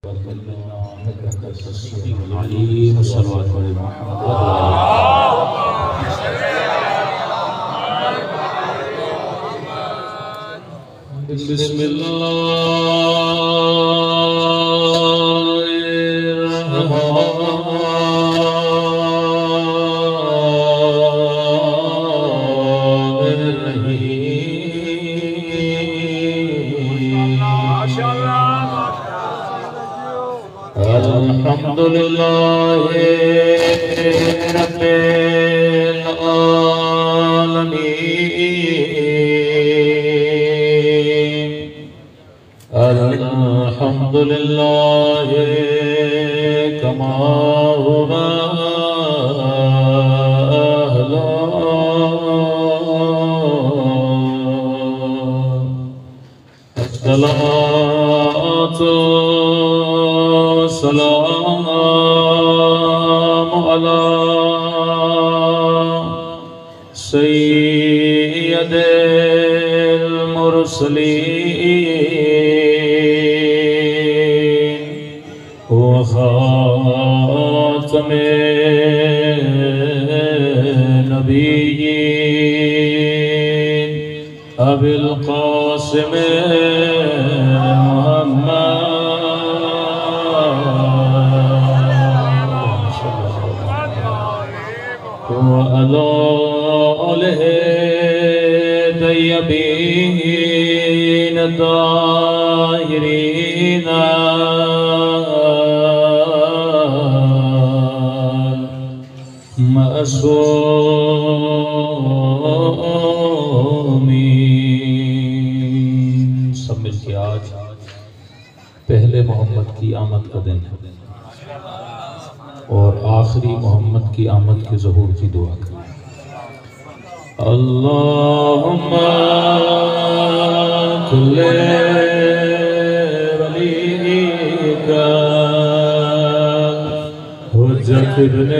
بسم الله الحمد لله رب العالمين الحمد لله كما هو الصلاة والسلام على سيد المرسلين وخاتم النبيين أبي القاسم وعلى آله الطيبين الطاهرين المعصومين. سب مل کے آج پہلے محمد کی آمد کا دن ہے اور آخری محمد کی آمد کے ظہور کی دعا کریں. اللہم کل ولیک حجت ابن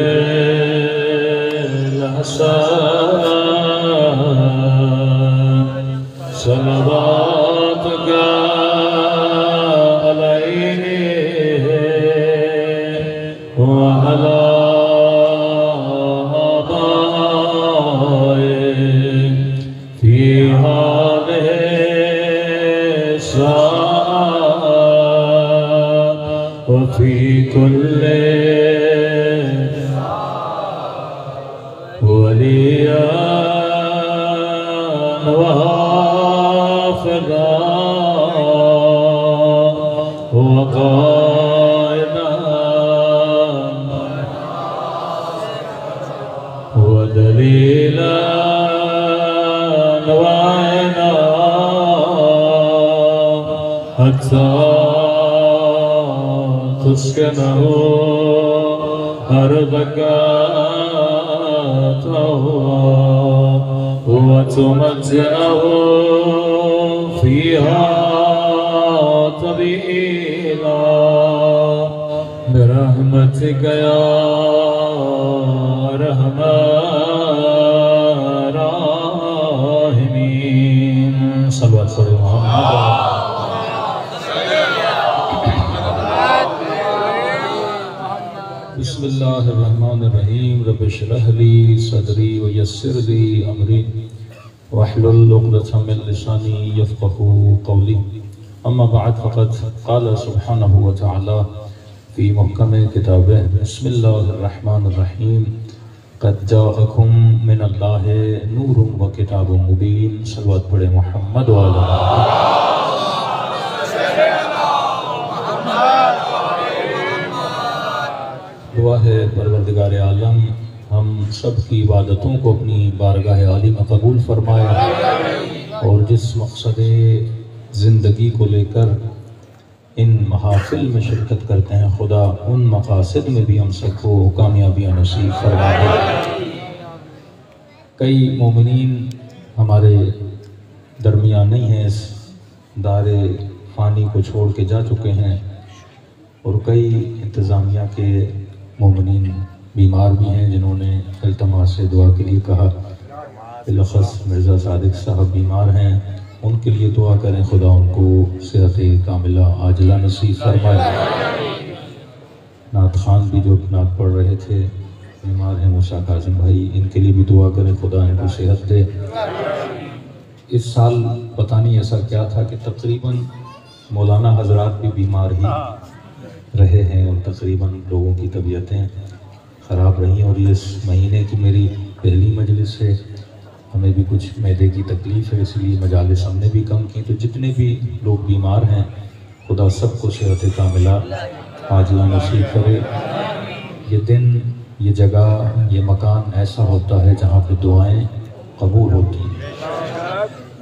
الحسن صلواتک وعلى آبائه في هذه الساعة وفي كل وليا وحافظا وقائدا ودليلا وعينا حتى تسكنه أرضك وتمتعه فيها طويلا برحمتك يا ارحم الراحمين. صلوات پڑھیں محمد. بسم اللہ الرحمن الرحیم. رب اشرح لي صدری ویسر لي امری واحلل عقدۃ من لسانی یفقهوا قولی. اما بعد فقد قال سبحانہ وتعالی فی محکم کتابہ بسم اللہ الرحمن الرحیم قد جاءکم من اللہ نور و کتاب مبین. صلوات پڑھیں محمد وعلی دعا ہے پروردگار عالم ہم سب کی عبادتوں کو اپنی بارگاہ عالی میں قبول فرمائے اور جس مقصد زندگی کو لے کر ان محافل میں شرکت کرتے ہیں خدا ان مقاصد میں بھی ہم سب کو کامیابیاں نصیب فرمائے. کئی مومنین ہمارے درمیان نہیں ہیں، اس دار فانی کو چھوڑ کے جا چکے ہیں اور کئی انتظامیہ کے مومنین بیمار بھی ہیں جنہوں نے التماس سے دعا کے لیے کہا. بالاخص مرزا صادق صاحب بیمار ہیں، ان کے لیے دعا کریں خدا ان کو صحت کاملہ عاجلہ نصیب فرمائے. نعت خان بھی جو نعت پڑھ رہے تھے بیمار ہیں، موسیٰ کاظم بھائی، ان کے لیے بھی دعا کریں خدا ان کو صحت دے۔ اس سال پتہ نہیں ایسا کیا تھا کہ تقریباً مولانا حضرات بھی بیمار ہی رہے ہیں، اور تقریباً لوگوں کی طبیعتیں خراب رہی ہیں، اور یہ اس مہینے کی میری پہلی مجلس ہے، ہمیں بھی کچھ معدے کی تکلیف ہے، اس لیے مجالس ہم نے بھی کم کی۔ تو جتنے بھی لوگ بیمار ہیں خدا سب کو صحت کاملہ عاجلہ نصیب کرے۔ یہ دن، یہ جگہ، یہ مکان ایسا ہوتا ہے جہاں پہ دعائیں قبول ہوتی ہیں،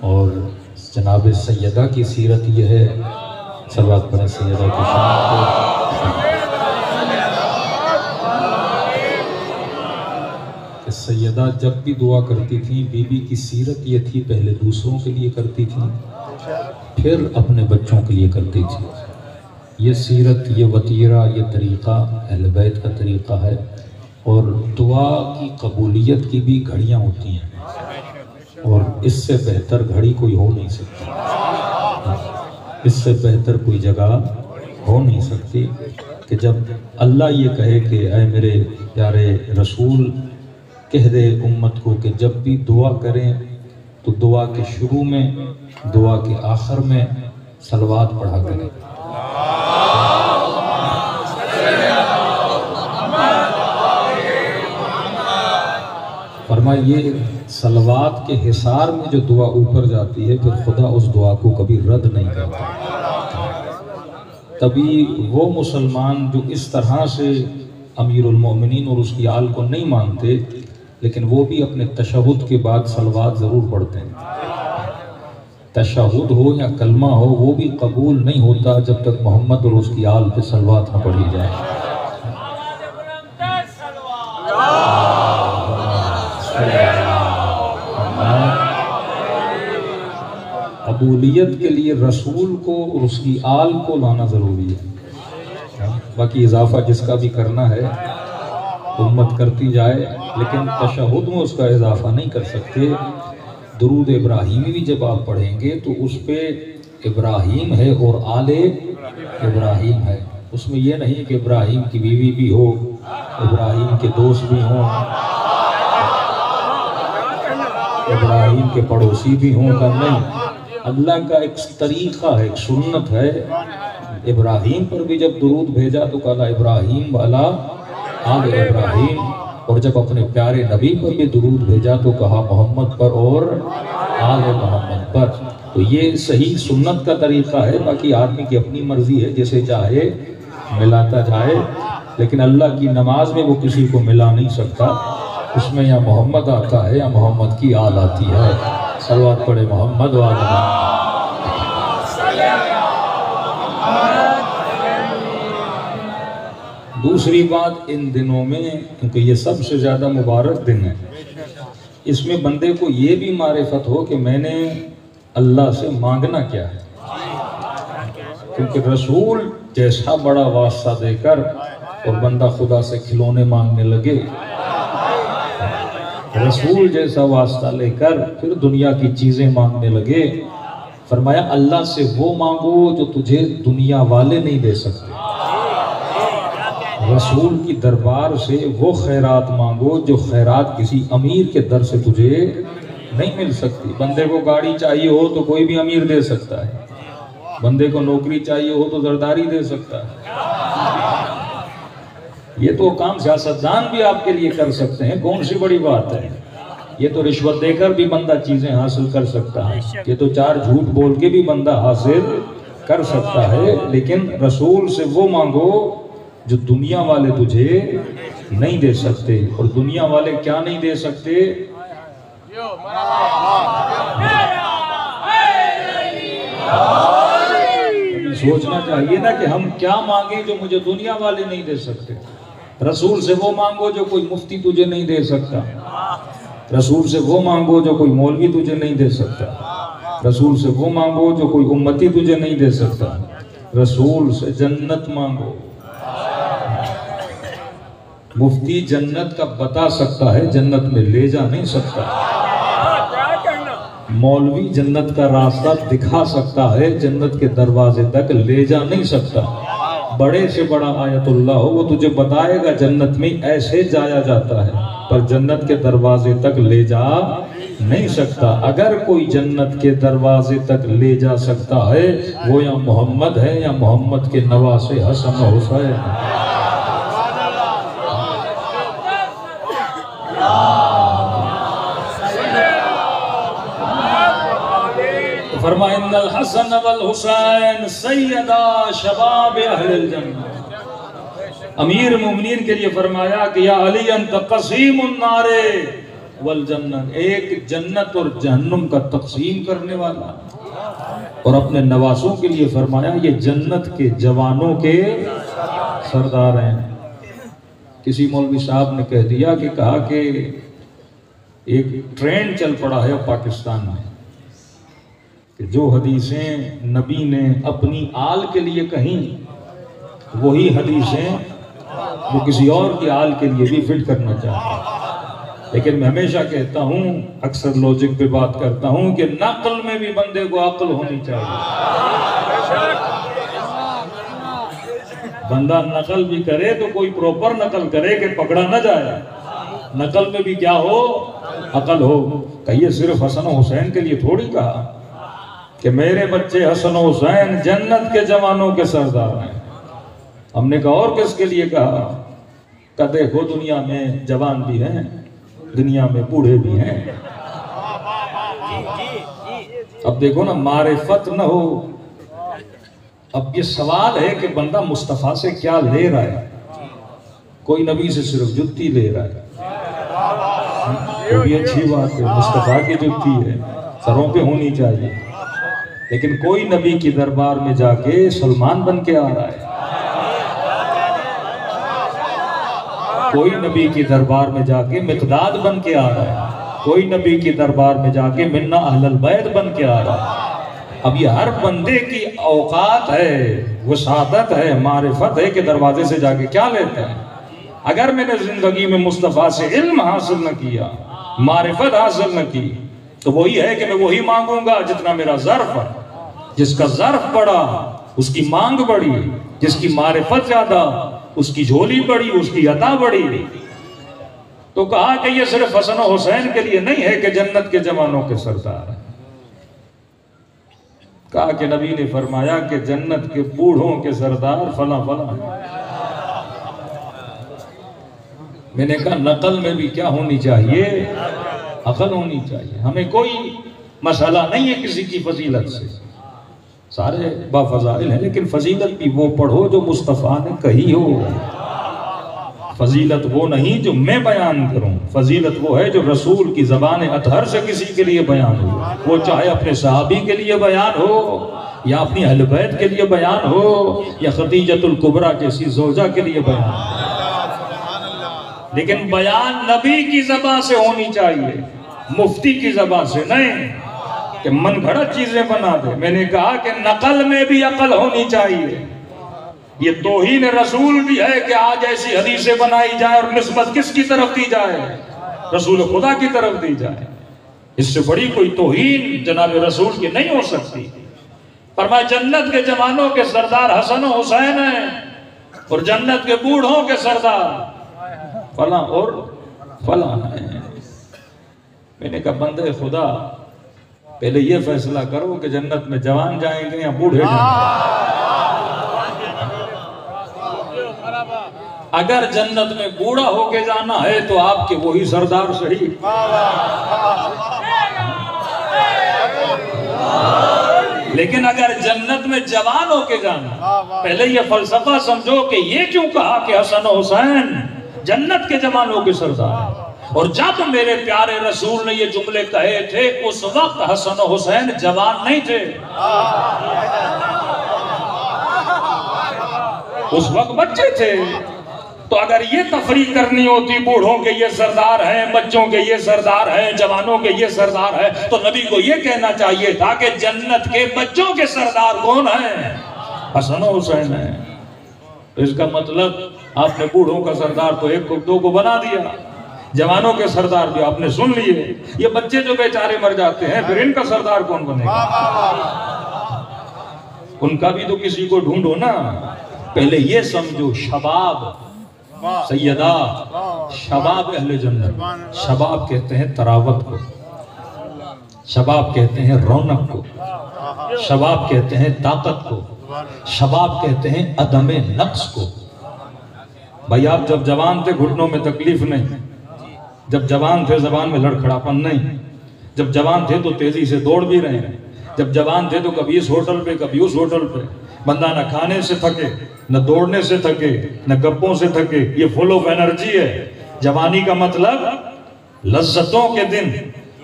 اور جناب سیدہ کی سیرت یہ ہے، صلوات پڑھیں سیدہ کی شان پہ، کہ سیدہ جب بھی دعا کرتی تھیں، بی بی کی سیرت یہ تھی، پہلے دوسروں کے لیے کرتی تھیں، پھر اپنے بچوں کے لیے کرتی تھی۔ یہ سیرت، یہ وطیرہ، یہ طریقہ اہل بیت کا طریقہ ہے، اور دعا کی قبولیت کی بھی گھڑیاں ہوتی ہیں، اور اس سے بہتر گھڑی کوئی ہو نہیں سکتی، اس سے بہتر کوئی جگہ ہو نہیں سکتی کہ جب اللہ یہ کہے کہ اے میرے پیارے رسول کہہ دے امت کو کہ جب بھی دعا کریں تو دعا کے شروع میں، دعا کے آخر میں صلوات پڑھا کریں۔ فرمایا یہ صلوات کے حصار میں جو دعا اوپر جاتی ہے، پھر خدا اس دعا کو کبھی رد نہیں کرتا۔ تبھی وہ مسلمان جو اس طرح سے امیر المومنین اور اس کی آل کو نہیں مانتے، لیکن وہ بھی اپنے تشہد کے بعد صلوات ضرور پڑھتے ہیں۔ تشہد ہو یا کلمہ ہو، وہ بھی قبول نہیں ہوتا جب تک محمد اور اس کی آل پہ صلوات نہ پڑھی جائے۔ قبولیت کے لیے رسول کو اور اس کی آل کو لانا ضروری ہے، باقی اضافہ جس کا بھی کرنا ہے امت کرتی جائے، لیکن تشہد میں اس کا اضافہ نہیں کر سکتے۔ درود ابراہیمی بھی جب آپ پڑھیں گے تو اس پہ ابراہیم ہے اور آل ابراہیم ہے، اس میں یہ نہیں کہ ابراہیم کی بیوی بھی ہو، ابراہیم کے دوست بھی ہوں، ابراہیم کے پڑوسی بھی ہوں، کا نہیں۔ اللہ کا ایک طریقہ ہے، ایک سنت ہے۔ ابراہیم پر بھی جب درود بھیجا تو کہا ابراہیم والا آل ابراہیم، اور جب اپنے پیارے نبی پر بھی درود بھیجا تو کہا محمد پر اور آل محمد پر۔ تو یہ صحیح سنت کا طریقہ ہے، باقی آدمی کی اپنی مرضی ہے، جیسے چاہے ملاتا جائے، لیکن اللہ کی نماز میں وہ کسی کو ملا نہیں سکتا، اس میں یا محمد آتا ہے یا محمد کی آل آتی ہے۔ صلوات پڑھے محمد و آل محمد۔ دوسری بات، ان دنوں میں کیونکہ یہ سب سے زیادہ مبارک دن ہے، اس میں بندے کو یہ بھی معرفت ہو کہ میں نے اللہ سے مانگنا کیا ہے، کیونکہ رسول جیسا بڑا واسطہ دے کر اور بندہ خدا سے کھلونے مانگنے لگے، رسول جیسا واسطہ لے کر پھر دنیا کی چیزیں مانگنے لگے، فرمایا اللہ سے وہ مانگو جو تجھے دنیا والے نہیں دے سکتے، رسول کی دربار سے وہ خیرات مانگو جو خیرات کسی امیر کے در سے تجھے نہیں مل سکتی۔ بندے کو گاڑی چاہیے ہو تو کوئی بھی امیر دے سکتا ہے، بندے کو نوکری چاہیے ہو تو زرداری دے سکتا ہے، یہ تو کام سیاستدان بھی آپ کے لیے کر سکتے ہیں، کون سی بڑی بات ہے؟ یہ تو رشوت دے کر بھی بندہ چیزیں حاصل کر سکتا ہے، یہ تو چار جھوٹ بول کے بھی بندہ حاصل کر سکتا ہے، لیکن رسول سے وہ مانگو جو دنیا والے تجھے نہیں دے سکتے۔ اور دنیا والے کیا نہیں دے سکتے؟ سوچنا چاہیے نا کہ ہم کیا مانگیں جو مجھے دنیا والے نہیں دے سکتے۔ رسول سے وہ مانگو جو کوئی مفتی تجھے نہیں دے سکتا، رسول سے وہ مانگو جو کوئی مولوی تجھے نہیں دے سکتا، رسول سے وہ مانگو جو کوئی امتی تجھے نہیں دے سکتا، رسول سے جنت مانگو۔ مفتی جنت کا بتا سکتا ہے، جنت میں لے جا نہیں سکتا، مولوی جنت کا راستہ دکھا سکتا ہے، جنت کے دروازے تک لے جا نہیں سکتا، بڑے سے بڑا آیت اللہ ہو، وہ تجھے بتائے گا جنت میں ایسے جایا جاتا ہے، پر جنت کے دروازے تک لے جا نہیں سکتا۔ اگر کوئی جنت کے دروازے تک لے جا سکتا ہے وہ یا محمد ہے یا محمد کے نواسے حسن و حسین۔ فرمایا ان الحسن والحسین سیدا شباب اہل الجنہ۔ امیر مومنین کے لیے فرمایا کہ یا علی انت قسیم النار والجنہ، ایک جنت اور جہنم کا تقسیم کرنے والا، اور اپنے نواسوں کے لیے فرمایا یہ جنت کے جوانوں کے سردار ہیں۔ کسی مولوی صاحب نے کہا کہ ایک ٹرینڈ چل پڑا ہے پاکستان میں کہ جو حدیثیں نبی نے اپنی آل کے لیے کہیں وہی حدیثیں وہ کسی اور کی آل کے لیے بھی فٹ کرنا چاہتے ہیں۔ لیکن میں ہمیشہ کہتا ہوں، اکثر لوجک پہ بات کرتا ہوں کہ نقل میں بھی بندے کو عقل ہونی چاہیے۔ بندہ نقل بھی کرے تو کوئی پروپر نقل کرے کہ پکڑا نہ جائے، نقل میں بھی کیا ہو، عقل ہو۔ کہیے صرف حسن و حسین کے لیے تھوڑی کہا کہ میرے بچے حسن و حسین جنت کے جوانوں کے سردار ہیں۔ ہم نے کہا اور کس کے لیے کہا؟ کہ دیکھو دنیا میں جوان بھی ہیں، دنیا میں بوڑھے بھی ہیں۔ اب دیکھو نا، معرفت نہ ہو۔ اب یہ سوال ہے کہ بندہ مصطفیٰ سے کیا لے رہا ہے؟ کوئی نبی سے صرف جتی لے رہا ہے، وہ بھی اچھی بات ہے، مصطفیٰ کی جتی ہے، سروں پہ ہونی چاہیے۔ لیکن کوئی نبی کی دربار میں جا کے سلمان بن کے آ رہا ہے، کوئی نبی کی دربار میں جا کے مقداد بن کے آ رہا ہے، کوئی نبی کی دربار میں جا کے منا اہل البیت بن کے آ رہا ہے۔ اب یہ ہر بندے کی اوقات ہے، وسعت ہے، معرفت ہے کہ دروازے سے جا کے کیا لیتا ہے۔ اگر میں نے زندگی میں مصطفیٰ سے علم حاصل نہ کیا، معرفت حاصل نہ کی، تو وہی ہے کہ میں وہی مانگوں گا جتنا میرا ظرف ہے۔ جس کا ظرف بڑا اس کی مانگ بڑی، جس کی معرفت زیادہ اس کی جھولی بڑی، اس کی عطا بڑی۔ تو کہا کہ یہ صرف حسن و حسین کے لیے نہیں ہے کہ جنت کے جوانوں کے سردار ہیں۔ کہا کہ نبی نے فرمایا کہ جنت کے بوڑھوں کے سردار فلاں فلاں ہیں۔ میں نے کہا نقل میں بھی کیا ہونی چاہیے؟ عقل ہونی چاہیے۔ ہمیں کوئی مسئلہ نہیں ہے کسی کی فضیلت سے، سارے با فضائل ہیں، لیکن فضیلت بھی وہ پڑھو جو مصطفیٰ نے کہی ہو۔ فضیلت وہ نہیں جو میں بیان کروں، فضیلت وہ ہے جو رسول کی زبان اطہر سے کسی کے لیے بیان ہو، وہ چاہے اپنے صحابی کے لیے بیان ہو یا اپنی اہل بیت کے لیے بیان ہو یا خدیجۃ الکبریٰ جیسی زوجہ کے لیے بیان ہو۔ لیکن بیان نبی کی زبان سے ہونی چاہیے، مفتی کی زبان سے نہیں کہ من گھڑت چیزیں بنا دے۔ میں نے کہا کہ نقل میں بھی عقل ہونی چاہیے۔ یہ توہین رسول بھی ہے کہ آج ایسی حدیثیں بنائی جائے اور نسبت کس کی طرف دی جائے؟ رسول خدا کی طرف دی جائے۔ اس سے بڑی کوئی توہین جناب رسول کی نہیں ہو سکتی۔ فرمایا جنت کے جوانوں کے سردار حسن و حسین ہیں اور جنت کے بوڑھوں کے سردار فلاں اور فلاں ہیں۔ میں نے کہا بندے خدا پہلے یہ فیصلہ کرو کہ جنت میں جوان جائیں گے یا بوڑھے جائیں گے۔ اگر جنت میں بوڑھا ہو کے جانا ہے تو آپ کے وہی سردار صحیح، لیکن اگر جنت میں جوان ہو کے جانا، پہلے یہ فلسفہ سمجھو کہ یہ کیوں کہا کہ حسن و حسین جنت کے جوانوں کے سردار ہیں۔ اور جب میرے پیارے رسول نے یہ جملے کہے تھے اس وقت حسن و حسین جوان نہیں تھے، اس وقت بچے تھے۔ تو اگر یہ تفریق کرنی ہوتی بوڑھوں کے یہ سردار ہیں، بچوں کے یہ سردار ہیں، جوانوں کے یہ سردار ہیں، تو نبی کو یہ کہنا چاہیے تھا کہ جنت کے بچوں کے سردار کون ہیں؟ حسن و حسین ہیں۔ اس کا مطلب آپ نے بوڑھوں کا سردار تو ایک کو دو کو بنا دیا، جوانوں کے سردار بھی آپ نے سن لیے۔ یہ بچے جو بیچارے مر جاتے ہیں پھر ان کا سردار کون بنے گا؟ ان کا بھی تو کسی کو ڈھونڈو نا۔ پہلے یہ سمجھو شباب سیدہ، شباب اہل جنت، شباب کہتے ہیں تراوت کو، شباب کہتے ہیں رونق کو، شباب کہتے ہیں طاقت کو، شباب کہتے ہیں عدم نقص کو۔ بھائی آپ جب جوان تھے گھٹنوں میں تکلیف نہیں، جب جوان تھے زبان میں لڑکھڑاپن نہیں، جب جوان تھے تو تیزی سے دوڑ بھی رہے ہیں، جب جوان تھے تو کبھی اس ہوٹل پہ کبھی اس ہوٹل پہ، بندہ نہ کھانے سے تھکے، نہ دوڑنے سے تھکے، نہ گپوں سے تھکے، یہ فل آف انرجی ہے۔ جوانی کا مطلب لذتوں کے دن،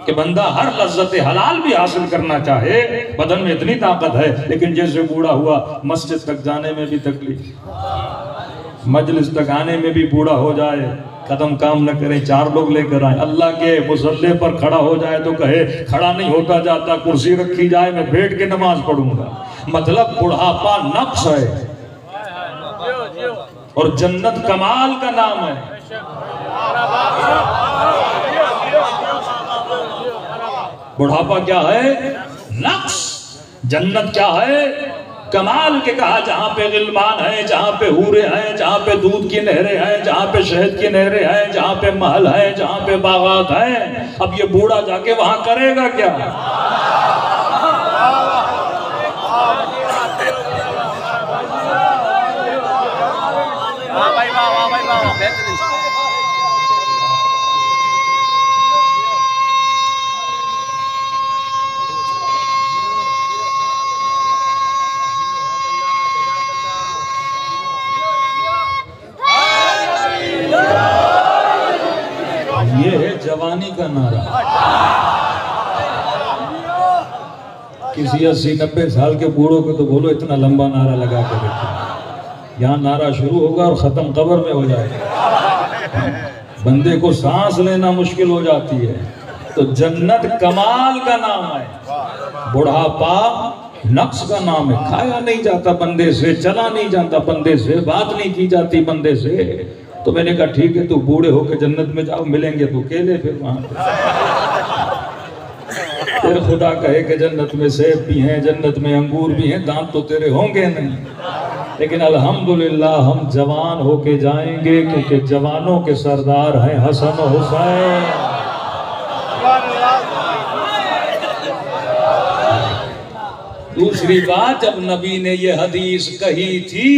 کہ بندہ ہر لذت حلال بھی حاصل کرنا چاہے، بدن میں اتنی طاقت ہے، لیکن جیسے بوڑھا ہوا مسجد تک جانے میں بھی تکلیف، مجلس تک آنے میں بھی بوڑھا ہو جائے، قدم کام نہ کریں، 4 لوگ لے کر آئیں، اللہ کے مصلی پر کھڑا ہو جائے تو کہے کھڑا نہیں ہوتا جاتا، کرسی رکھی جائے میں بیٹھ کے نماز پڑھوں گا۔ مطلب بڑھاپا نقص ہے اور جنت کمال کا نام ہے۔ بڑھاپا کیا ہے؟ نقص۔ جنت کیا ہے؟ کمال کے کہا جہاں پہ غلمان ہیں، جہاں پہ حوریں ہیں، جہاں پہ دودھ کی نہریں ہیں، جہاں پہ شہد کی نہریں ہیں، جہاں پہ محل ہیں، جہاں پہ باغات ہیں۔ اب یہ بوڑھا جا کے وہاں کرے گا کیا؟ یہ ہے جوانی کا نعرہ۔ کسی 80-90 سال کے بوڑھوں کو تو بولو اتنا لمبا نعرہ لگا کے دیکھو، یہاں نعرہ شروع ہوگا اور ختم قبر میں ہو جائے گا، بندے کو سانس لینا مشکل ہو جاتی ہے۔ تو جنت کمال کا نام ہے، بڑھاپا نقص کا نام ہے۔ کھایا نہیں جاتا بندے سے، چلا نہیں جاتا بندے سے، بات نہیں کی جاتی بندے سے۔ تو میں نے کہا ٹھیک ہے تو بوڑھے ہو کے جنت میں جاؤ، ملیں گے تو کیلے پھر وہاں پھر خدا کہے کہ جنت میں سیب بھی ہیں، جنت میں انگور بھی ہیں، دانت تو تیرے ہوں گے نہیں، لیکن الحمدللہ ہم جوان ہو کے جائیں گے، کیونکہ جوانوں کے سردار ہیں حسن و حسین۔ دوسری بات، جب نبی نے یہ حدیث کہی تھی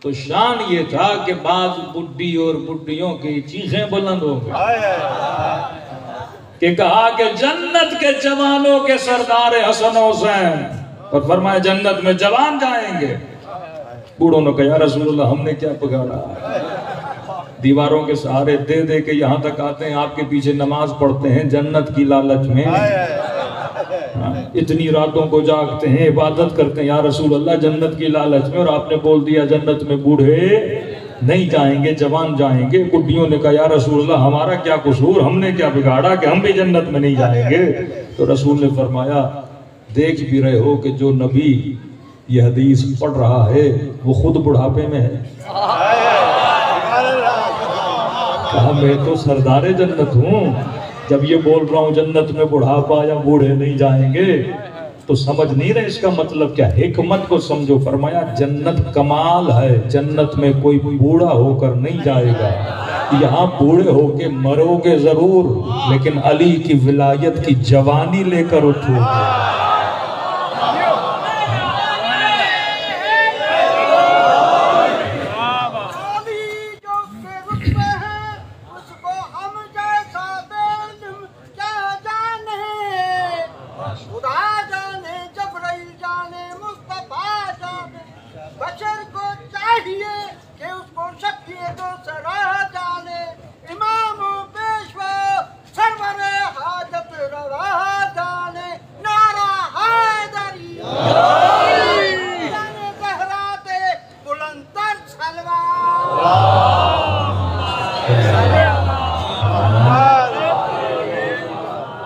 تو شان یہ تھا کہ بعض بڈھی اور بڈھیوں کی چیخیں بلند ہو گئی کہ کہا کہ جنت کے جوانوں کے سردار حسن و حسین، اور فرمایا جنت میں جوان جائیں گے۔ بوڑھوں نے کہا یا رسول اللہ ہم نے کیا بگاڑا، دیواروں کے سہارے دے دے کے یہاں تک آتے ہیں، آپ کے پیچھے نماز پڑھتے ہیں جنت کی لالچ میں، اتنی راتوں کو جاگتے ہیں، عبادت کرتے ہیں، یا رسول اللہ جنت کی لالچ میں، اور آپ نے بول دیا جنت میں بوڑھے نہیں جائیں گے، جوان جائیں گے۔ بڈھیوں نے کہا یا رسول اللہ ہمارا کیا قصور، ہم نے کیا بگاڑا کہ ہم بھی جنت میں نہیں جائیں گے؟ تو رسول نے فرمایا دیکھ بھی رہے ہو کہ جو نبی یہ حدیث پڑھ رہا ہے وہ خود بڑھاپے میں ہے۔ کہا میں تو سردار جنت ہوں، جب یہ بول رہا ہوں جنت میں بڑھاپا یا بوڑھے نہیں جائیں گے تو سمجھ نہیں رہے اس کا مطلب کیا، حکمت کو سمجھو۔ فرمایا جنت کمال ہے، جنت میں کوئی بوڑھا ہو کر نہیں جائے گا، یہاں بوڑھے ہو کے مرو گے ضرور، لیکن علی کی ولایت کی جوانی لے کر اٹھو گے۔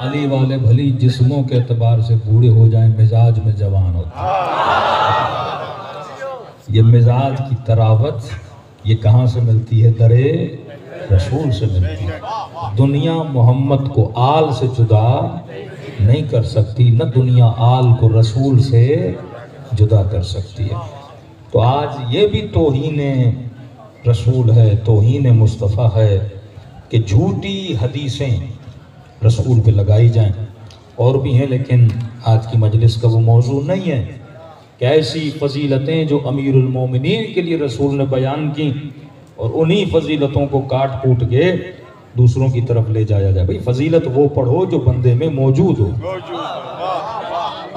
علی والے بھلی جسموں کے اعتبار سے بوڑھے ہو جائیں، مزاج میں جوان ہوتے ہیں۔ یہ مزاج کی تراوت یہ کہاں سے ملتی ہے؟ در رسول سے ملتی ہے۔ دنیا محمد کو آل سے جدا نہیں کر سکتی، نہ دنیا آل کو رسول سے جدا کر سکتی ہے۔ تو آج یہ بھی توہین رسول ہے، توہین مصطفیٰ ہے کہ جھوٹی حدیثیں رسول پہ لگائی جائیں. اور بھی ہیں لیکن آج کی مجلس کا وہ موضوع نہیں ہے کہ ایسی فضیلتیں جو امیر المومنین کے لیے رسول نے بیان کی اور انہی فضیلتوں کو کاٹ کوٹ کے دوسروں کی طرف لے جایا جائے. بھئی فضیلت وہ پڑھو جو بندے میں موجود ہو،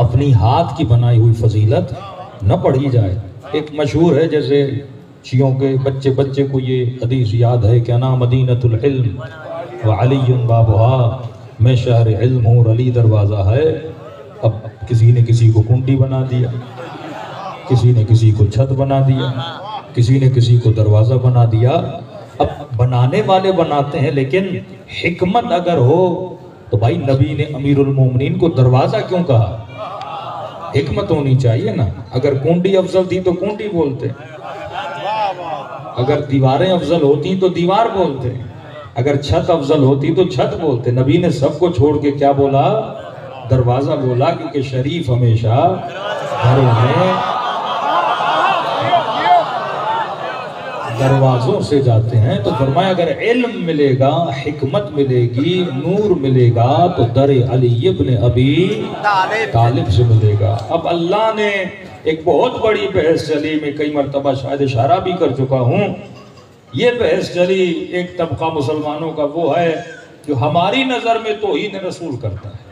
اپنی ہاتھ کی بنائی ہوئی فضیلت نہ پڑھی جائے. ایک مشہور ہے، جیسے شیعوں کے بچے کو یہ حدیث یاد ہے کہ انا مدینۃ العلم وعلی بابھا، میں شہر علم ہوں، علی دروازہ ہے. اب کسی نے کسی کو کنڈی بنا دیا، کسی نے کسی کو چھت بنا دیا، کسی نے کسی کو دروازہ بنا دیا. اب بنانے والے بناتے ہیں، لیکن حکمت اگر ہو تو بھائی نبی نے امیر المومنین کو دروازہ کیوں کہا؟ حکمت ہونی چاہیے نا. اگر کنڈی افضل تھی تو کنڈی بولتے، اگر دیواریں افضل ہوتی تو دیوار بولتے، اگر چھت افضل ہوتی تو چھت بولتے. نبی نے سب کو چھوڑ کے کیا بولا؟ دروازہ بولا، کیونکہ شریف ہمیشہ گھروں میں دروازوں سے جاتے ہیں. تو فرمایا اگر علم ملے گا، حکمت ملے گی، نور ملے گا تو در علی ابن ابی طالب سے ملے گا. اب اللہ نے ایک بہت بڑی بحث چلی، میں کئی مرتبہ شاید اشارہ بھی کر چکا ہوں. یہ بحث چلی، ایک طبقہ مسلمانوں کا وہ ہے جو ہماری نظر میں توہین رسول کرتا ہے،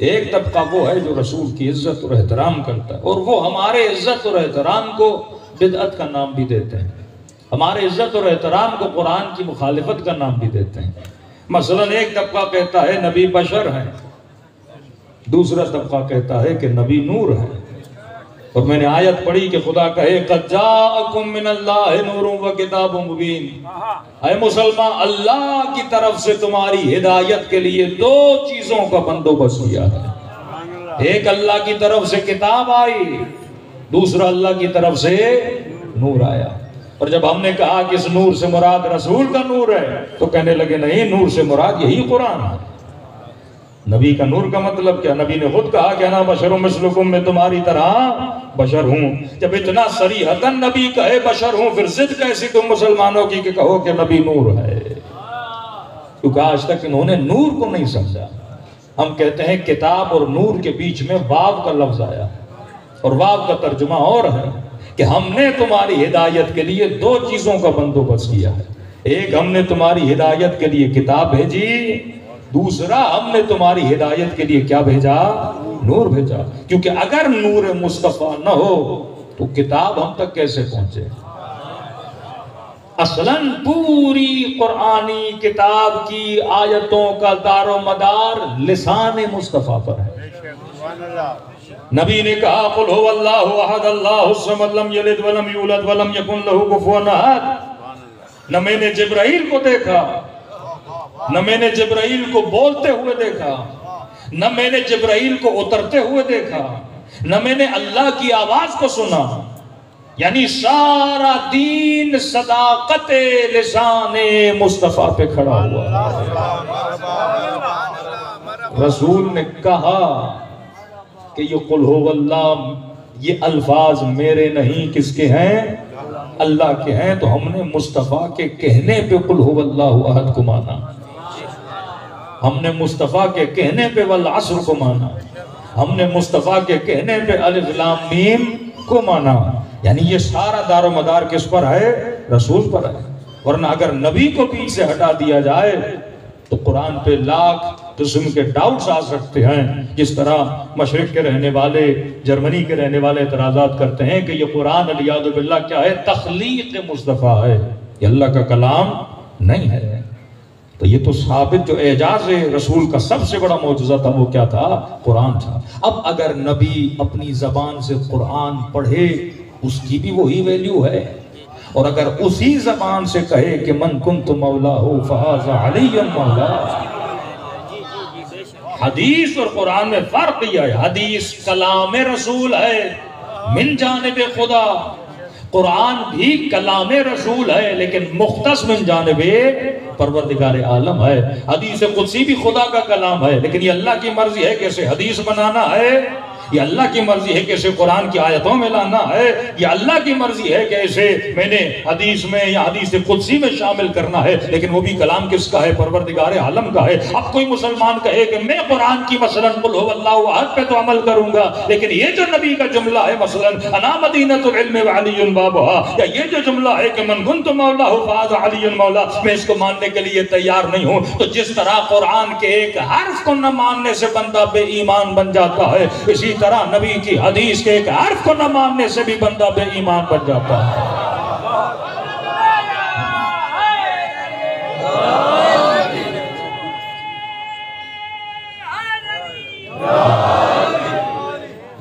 ایک طبقہ وہ ہے جو رسول کی عزت اور احترام کرتا ہے، اور وہ ہمارے عزت اور احترام کو بدعت کا نام بھی دیتے ہیں، ہمارے عزت اور احترام کو قرآن کی مخالفت کا نام بھی دیتے ہیں. مثلا ایک طبقہ کہتا ہے نبی بشر ہے، دوسرا طبقہ کہتا ہے کہ نبی نور ہے. اور میں نے آیت پڑھی کہ خدا کہے قد جاءکم من اللہ نور و کتاب مبین. اے مسلمان، اللہ کی طرف سے تمہاری ہدایت کے لیے دو چیزوں کا بندوبست کیا ہے. ایک اللہ کی طرف سے کتاب آئی، دوسرا اللہ کی طرف سے نور آیا. اور جب ہم نے کہا کہ اس نور سے مراد رسول کا نور ہے تو کہنے لگے نہیں، نور سے مراد یہی قرآن ہے. نبی کا نور کا مطلب کیا؟ نبی نے خود کہا کہ انا بشر مثلکم، میں تمہاری طرح بشر ہوں. جب اتنا صریحتاً نبی کہے بشر ہوں، پھر ضد کیسی تم مسلمانوں کی کہ کہو کہ نبی نور ہے؟ کیونکہ آج تک انہوں نے نور کو نہیں سمجھا. ہم کہتے ہیں کتاب اور نور کے بیچ میں واو کا لفظ آیا، اور واو کا ترجمہ اور ہے کہ ہم نے تمہاری ہدایت کے لیے دو چیزوں کا بندوبست کیا ہے. ایک ہم نے تمہاری ہدایت کے لیے کتاب بھیجی، دوسرا ہم نے تمہاری ہدایت کے لیے کیا بھیجا؟ نور بھیجا. کیونکہ اگر نور مصطفیٰ نہ ہو تو کتاب ہم تک کیسے پہنچے؟ اصلاً پوری قرآنی کتاب کی آیتوں کا دار و مدار لسان مصطفیٰ پر ہے. نبی نے کہا قل هو اللہ احد اللہ الصمد لم یلد ولم یولد ولم یکن له کفوا احد. نہ میں نے جبرائیل کو دیکھا، نہ میں نے جبرائیل کو بولتے ہوئے دیکھا، نہ میں نے جبرائیل کو اترتے ہوئے دیکھا، نہ میں نے اللہ کی آواز کو سنا. یعنی سارا دین صداقت لسان مصطفیٰ پہ کھڑا ہوا. رسول نے کہا کہ یہ قل ہو اللہ، یہ الفاظ میرے نہیں، کس کے ہیں؟ اللہ کے ہیں. تو ہم نے مصطفیٰ کے کہنے پہ قل ہو اللہ احد کو مانا، ہم نے مصطفیٰ کے کہنے پہ والعصر کو مانا، ہم نے مصطفیٰ کے کہنے پہ الف لام میم کو مانا. یعنی یہ سارا دار و مدار کس پر ہے؟ رسول پر ہے. ورنہ اگر نبی کو بیچ سے ہٹا دیا جائے تو قرآن پہ لاکھ قسم کے ڈاؤٹس آ سکتے ہیں. جس طرح مشرق کے رہنے والے، جرمنی کے رہنے والے اعتراضات کرتے ہیں کہ یہ قرآن علیہ باللہ کیا ہے؟ تخلیق مصطفیٰ ہے، یہ اللہ کا کلام نہیں ہے. تو یہ تو ثابت جو اعجاز رسول کا سب سے بڑا معجزہ تھا وہ کیا تھا؟ قرآن تھا. اب اگر نبی اپنی زبان سے قرآن پڑھے اس کی بھی وہی ویلیو ہے، اور اگر اسی زبان سے کہے کہ من کنت مولا ہو فہذا علی مولا. حدیث اور قرآن میں فرق یہ ہے، حدیث کلام رسول ہے من جانب خدا، قرآن بھی کلام رسول ہے لیکن مختص من جانب پروردگار عالم ہے. حدیث قدسی بھی خدا کا کلام ہے لیکن یہ اللہ کی مرضی ہے کہ اسے حدیث بنانا ہے یہ اللہ کی مرضی ہے کہ اسے قرآن کی آیتوں میں لانا ہے، یہ اللہ کی مرضی ہے کہ اسے میں نے حدیث میں یا حدیث قدسی میں شامل کرنا ہے، لیکن وہ بھی کلام کس کا ہے؟ پروردگار عالم کا ہے۔ اب کوئی مسلمان کہے کہ میں قرآن کی مثلاً قل هو اللہ احد پہ تو عمل کروں گا، لیکن یہ جو نبی کا جملہ ہے مثلاً انا مدینۃ العلم وعلی بابها، یا یہ جو جملہ ہے کہ من کنت مولاه فهذا علی مولا، میں اس کو ماننے کے لیے تیار نہیں ہوں۔ تو جس طرح قرآن کے ایک حرف کو نہ ماننے سے بندہ بے ایمان بن جاتا ہے، اسی طرح نبی کی حدیث کے ایک حرف کو نہ ماننے سے بھی بندہ بے ایمان بن جاتا ہے۔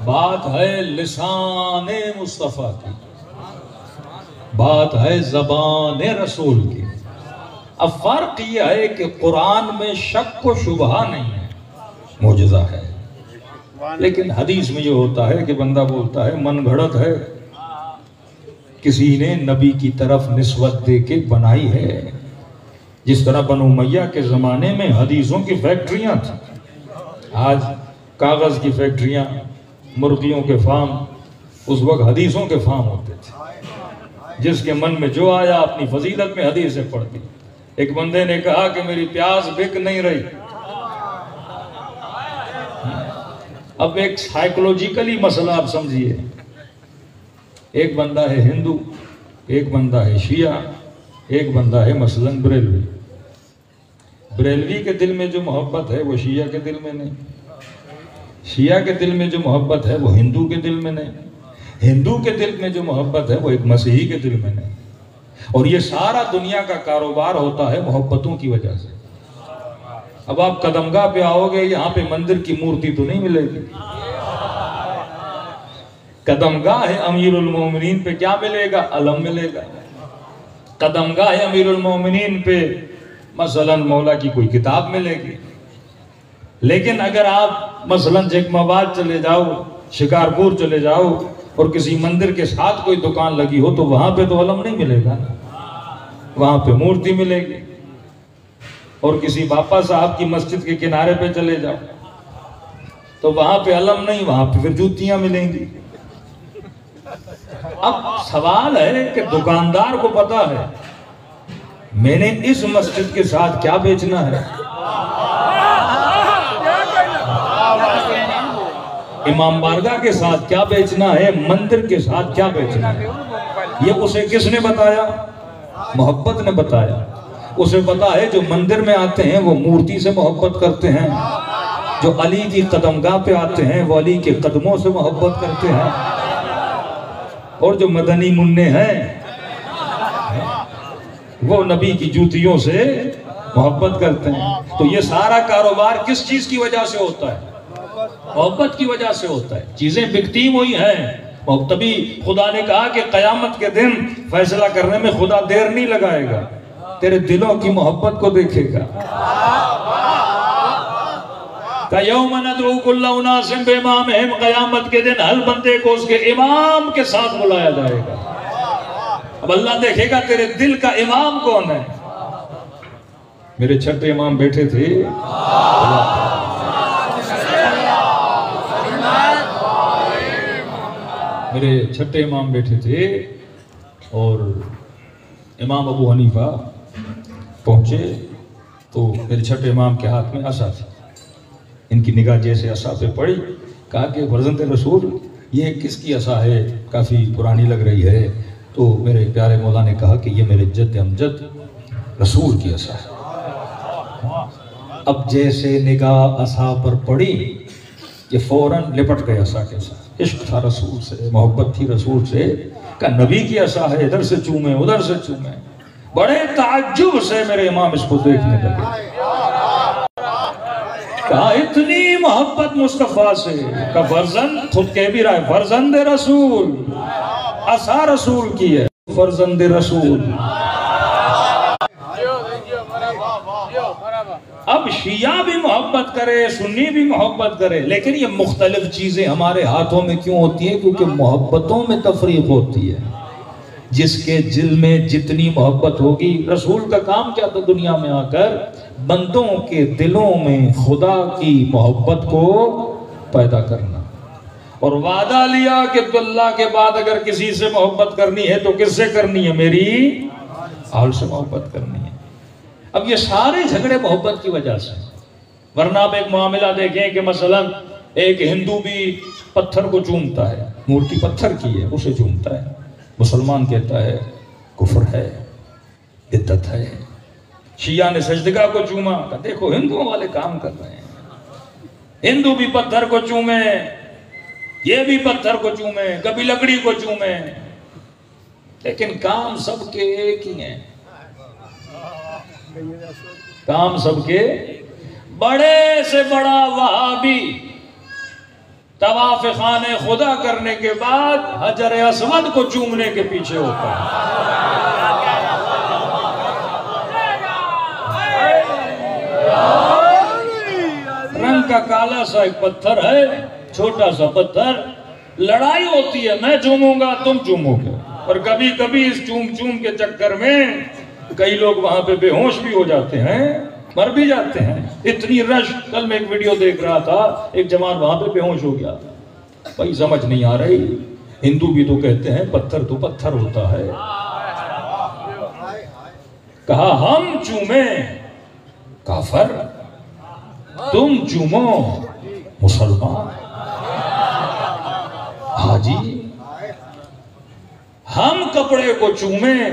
بات ہے لسان مصطفیٰ کی، بات ہے زبان رسول کی۔ اب فرق یہ ہے کہ قرآن میں شک و شبہ نہیں ہے، معجزہ ہے، لیکن حدیث میں یہ ہوتا ہے کہ بندہ بولتا ہے من گھڑت ہے، کسی نے نبی کی طرف نسبت دے کے بنائی ہے۔ جس طرح بنو امیہ کے زمانے میں حدیثوں کی فیکٹریاں تھیں، آج کاغذ کی فیکٹریاں، مرغیوں کے فارم، اس وقت حدیثوں کے فارم ہوتے تھے۔ جس کے من میں جو آیا اپنی فضیلت میں حدیثیں پڑھ دی۔ ایک بندے نے کہا کہ میری پیاز بک نہیں رہی۔ اب ایک سائیکولوجیکلی مسئلہ آپ سمجھیے، ایک بندہ ہے ہندو، ایک بندہ ہے شیعہ، ایک بندہ ہے مثلاً بریلوی۔ بریلوی کے دل میں جو محبت ہے وہ شیعہ کے دل میں نہیں، شیعہ کے دل میں جو محبت ہے وہ ہندو کے دل میں نہیں، ہندو کے دل میں جو محبت ہے وہ ایک مسیحی کے دل میں نہیں۔ اور یہ سارا دنیا کا کاروبار ہوتا ہے محبتوں کی وجہ سے۔ اب آپ قدمگاہ پہ آؤ گے، یہاں پہ مندر کی مورتی تو نہیں ملے گی۔ قدمگاہ امیر المومنین پہ کیا ملے گا؟ علم ملے گا۔ قدمگاہ امیر المومنین پہ مثلاً مولا کی کوئی کتاب ملے گی۔ لیکن اگر آپ مثلاً جیک مباد چلے جاؤ، شکارپور چلے جاؤ اور کسی مندر کے ساتھ کوئی دکان لگی ہو تو وہاں پہ تو علم نہیں ملے گا، وہاں پہ مورتی ملے گی۔ اور کسی باپا صاحب کی مسجد کے کنارے پہ چلے جاؤ تو وہاں پہ علم نہیں، وہاں پہ پھر جوتیاں ملیں گی۔ اب سوال ہے کہ دکاندار کو پتا ہے میں نے اس مسجد کے ساتھ کیا بیچنا ہے، امام بارگاہ کے ساتھ کیا بیچنا ہے، مندر کے ساتھ کیا بیچنا ہے۔ یہ اسے کس نے بتایا؟ محبت نے بتایا۔ اسے پتا ہے جو مندر میں آتے ہیں وہ مورتی سے محبت کرتے ہیں، جو علی کی قدمگاہ پہ آتے ہیں وہ علی کے قدموں سے محبت کرتے ہیں، اور جو مدنی منع ہیں وہ نبی کی جوتیوں سے محبت کرتے ہیں۔ تو یہ سارا کاروبار کس چیز کی وجہ سے ہوتا ہے؟ محبت کی وجہ سے ہوتا ہے۔ چیزیں بکتی ہوئی ہیں، تبھی خدا نے کہا کہ قیامت کے دن فیصلہ کرنے میں خدا دیر نہیں لگائے گا، تیرے دلوں کی محبت کو دیکھے گا۔ یوم ندعو کل اناس بامامہم، قیامت کے دن ہر بندے کو اس کے امام کے ساتھ بلایا جائے گا۔ اب اللہ دیکھے گا تیرے دل کا امام کون ہے۔ میرے چھٹے امام بیٹھے تھے، میرے چھٹے امام بیٹھے تھے اور امام ابو حنیفہ پہنچے تو میرے چھٹے امام کے ہاتھ میں عصا تھی۔ ان کی نگاہ جیسے عصا پہ پڑی، کہا کہ فرزند رسول یہ کس کی عصا ہے، کافی پرانی لگ رہی ہے۔ تو میرے پیارے مولا نے کہا کہ یہ میرے جد امجد رسول کی عصا ہے۔ اب جیسے نگاہ عصا پر پڑی یہ فوراً لپٹ گئے عصا کے ساتھ۔ عشق تھا رسول سے، محبت تھی رسول سے، کہ نبی کی عصا ہے، ادھر سے چومیں ادھر سے چومیں۔ بڑے تعجب سے میرے امام اس کو دیکھنے لگے، کہا اتنی محبت مصطفیٰ سے، کہ فرزند خود کہہ بھی رہا ہے فرزند رسول، عصا رسول کی ہے، فرزند رسول۔ اب شیعہ بھی محبت کرے، سنی بھی محبت کرے، لیکن یہ مختلف چیزیں ہمارے ہاتھوں میں کیوں ہوتی ہیں؟ کیونکہ محبتوں میں تفریق ہوتی ہے۔ جس کے دل میں جتنی محبت ہوگی، رسول کا کام کیا تھا دنیا میں آ کر؟ بندوں کے دلوں میں خدا کی محبت کو پیدا کرنا۔ اور وعدہ لیا کہ اللہ کے بعد اگر کسی سے محبت کرنی ہے تو کس سے کرنی ہے؟ میری آل سے محبت کرنی ہے۔ اب یہ سارے جھگڑے محبت کی وجہ سے، ورنہ آپ ایک معاملہ دیکھیں کہ مثلا ایک ہندو بھی پتھر کو چومتا ہے، مورتی پتھر کی ہے اسے چومتا ہے، مسلمان کہتا ہے کفر ہے، بدعت ہے۔ شیعہ نے سجدگاہ کو چوما، کہا دیکھو ہندوؤں والے کام کر رہے ہیں، ہندو بھی پتھر کو چومے، یہ بھی پتھر کو چومے، کبھی لکڑی کو چومے، لیکن کام سب کے ایک ہی ہیں، کام سب کے۔ بڑے سے بڑا وہابی طواف خانے خدا کرنے کے بعد حجر اسود کو چومنے کے پیچھے ہوتا ہے۔ رنگ کا کالا سا ایک پتھر ہے، چھوٹا سا پتھر، لڑائی ہوتی ہے، میں چوموں گا تم چومو گے، اور کبھی کبھی اس چوم کے چکر میں کئی لوگ وہاں پہ بے ہوش بھی ہو جاتے ہیں، مر بھی جاتے ہیں، اتنی رش۔ کل میں ایک ویڈیو دیکھ رہا تھا، ایک جوان وہاں پہ بے ہوش ہو گیا، بھائی سمجھ نہیں آ رہی، ہندو بھی تو کہتے ہیں پتھر تو پتھر ہوتا ہے، کہا ہم چومیں کافر، تم چومو مسلمان۔ حاجی ہم کپڑے کو چومیں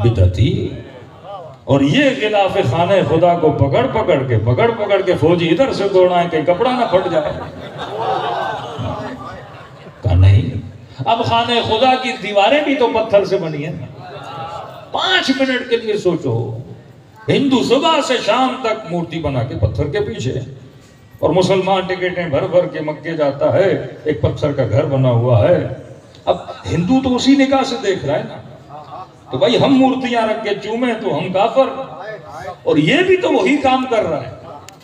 بدعتی، اور یہ غلاف خانہ خدا کو پکڑ کے فوجی ادھر سے دوڑائیں کہ کپڑا نہ پھٹ جائے۔ کہا نہیں، اب خانہ خدا کی دیواریں بھی تو پتھر سے بنی ہیں۔ 5 منٹ کے لیے سوچو، ہندو صبح سے شام تک مورتی بنا کے پتھر کے پیچھے، اور مسلمان ٹکٹیں بھر کے مکے جاتا ہے، ایک پتھر کا گھر بنا ہوا ہے۔ اب ہندو تو اسی نگاہ سے دیکھ رہا ہے نا، تو بھائی ہم مورتیاں رکھ کے چومیں تو ہم کافر، اور یہ بھی تو وہی کام کر رہا ہے،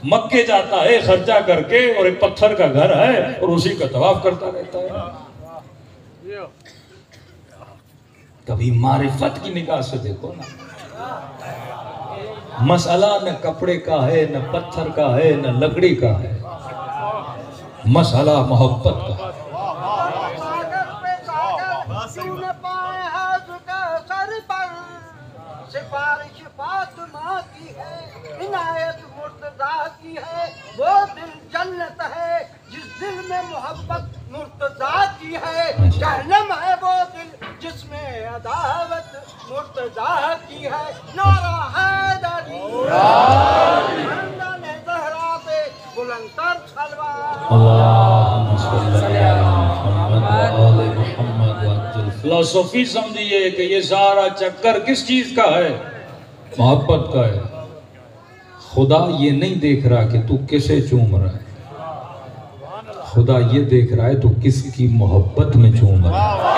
مکے جاتا ہے خرچہ کر کے، اور ایک پتھر کا گھر ہے اور اسی کا طواف کرتا رہتا ہے۔ کبھی معرفت کی نگاہ سے دیکھو نا، مسئلہ نہ کپڑے کا ہے، نہ پتھر کا ہے، نہ لکڑی کا ہے، مسئلہ محبت کا ہے۔ سفارش فاطمہ کی ہے، عنایت مرتضیٰ کی ہے، وہ دل جنت ہے جس دل میں محبت مرتضیٰ کی ہے، جہنم ہے وہ دل جس میں عداوت مرتضیٰ کی ہے۔ نعرہ حیدری، خاندان زہرا پہ بلند تر صلوات۔ اللہم صلی علی محمد و آل محمد وعجل۔ فلسفی سمجھیے کہ یہ سارا چکر کس چیز کا ہے؟ محبت کا ہے۔ خدا یہ نہیں دیکھ رہا کہ تو کسے چوم رہا ہے، خدا یہ دیکھ رہا ہے تو کس کی محبت میں چوم رہا ہے۔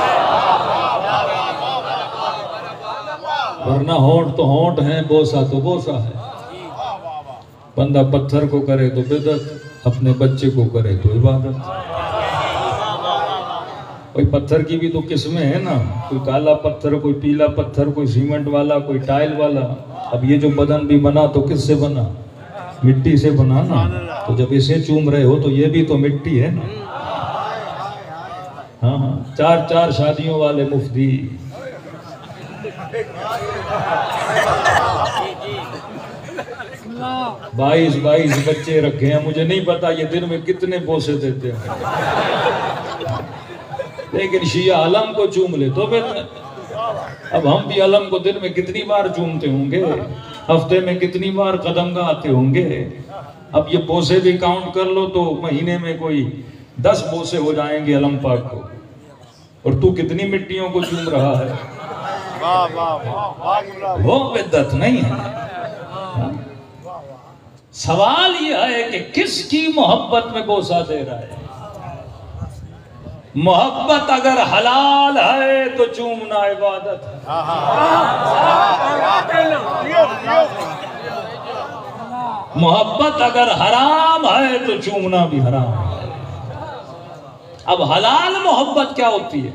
ورنہ ہونٹ تو ہونٹ ہیں، بوسہ تو بوسہ ہے۔ بندہ پتھر کو کرے تو بدعت، اپنے بچے کو کرے تو عبادت۔ کوئی پتھر کی بھی تو قسمیں ہیں نا، کوئی کالا پتھر، کوئی پیلا پتھر، کوئی سیمنٹ والا، کوئی ٹائل والا۔ اب یہ جو بدن بھی بنا تو کس سے بنا؟ مٹی سے بنا نا، تو جب اسے چوم رہے ہو تو یہ بھی تو مٹی ہے نا۔ ہاں 4 شادیوں والے مفتی، 22 بچے رکھے ہیں، مجھے نہیں پتا یہ دن میں کتنے بوسے دیتے ہیں، لیکن شیعہ علم کو چوم لے تو بہتر۔ اب ہم بھی علم کو دن میں کتنی بار چومتے ہوں گے، ہفتے میں کتنی بار قدم گاتے ہوں گے۔ اب یہ بوسے بھی کاؤنٹ کر لو تو مہینے میں کوئی 10 بوسے ہو جائیں گے علم پاک کو، اور تو کتنی مٹیوں کو چوم رہا ہے۔ وہ بدعت نہیں ہے۔ سوال یہ ہے کہ کس کی محبت میں بوسہ دے رہا ہے۔ محبت اگر حلال ہے تو چومنا عبادت ہے، محبت اگر حرام ہے تو چومنا بھی حرام ہے۔ اب حلال محبت کیا ہوتی ہے؟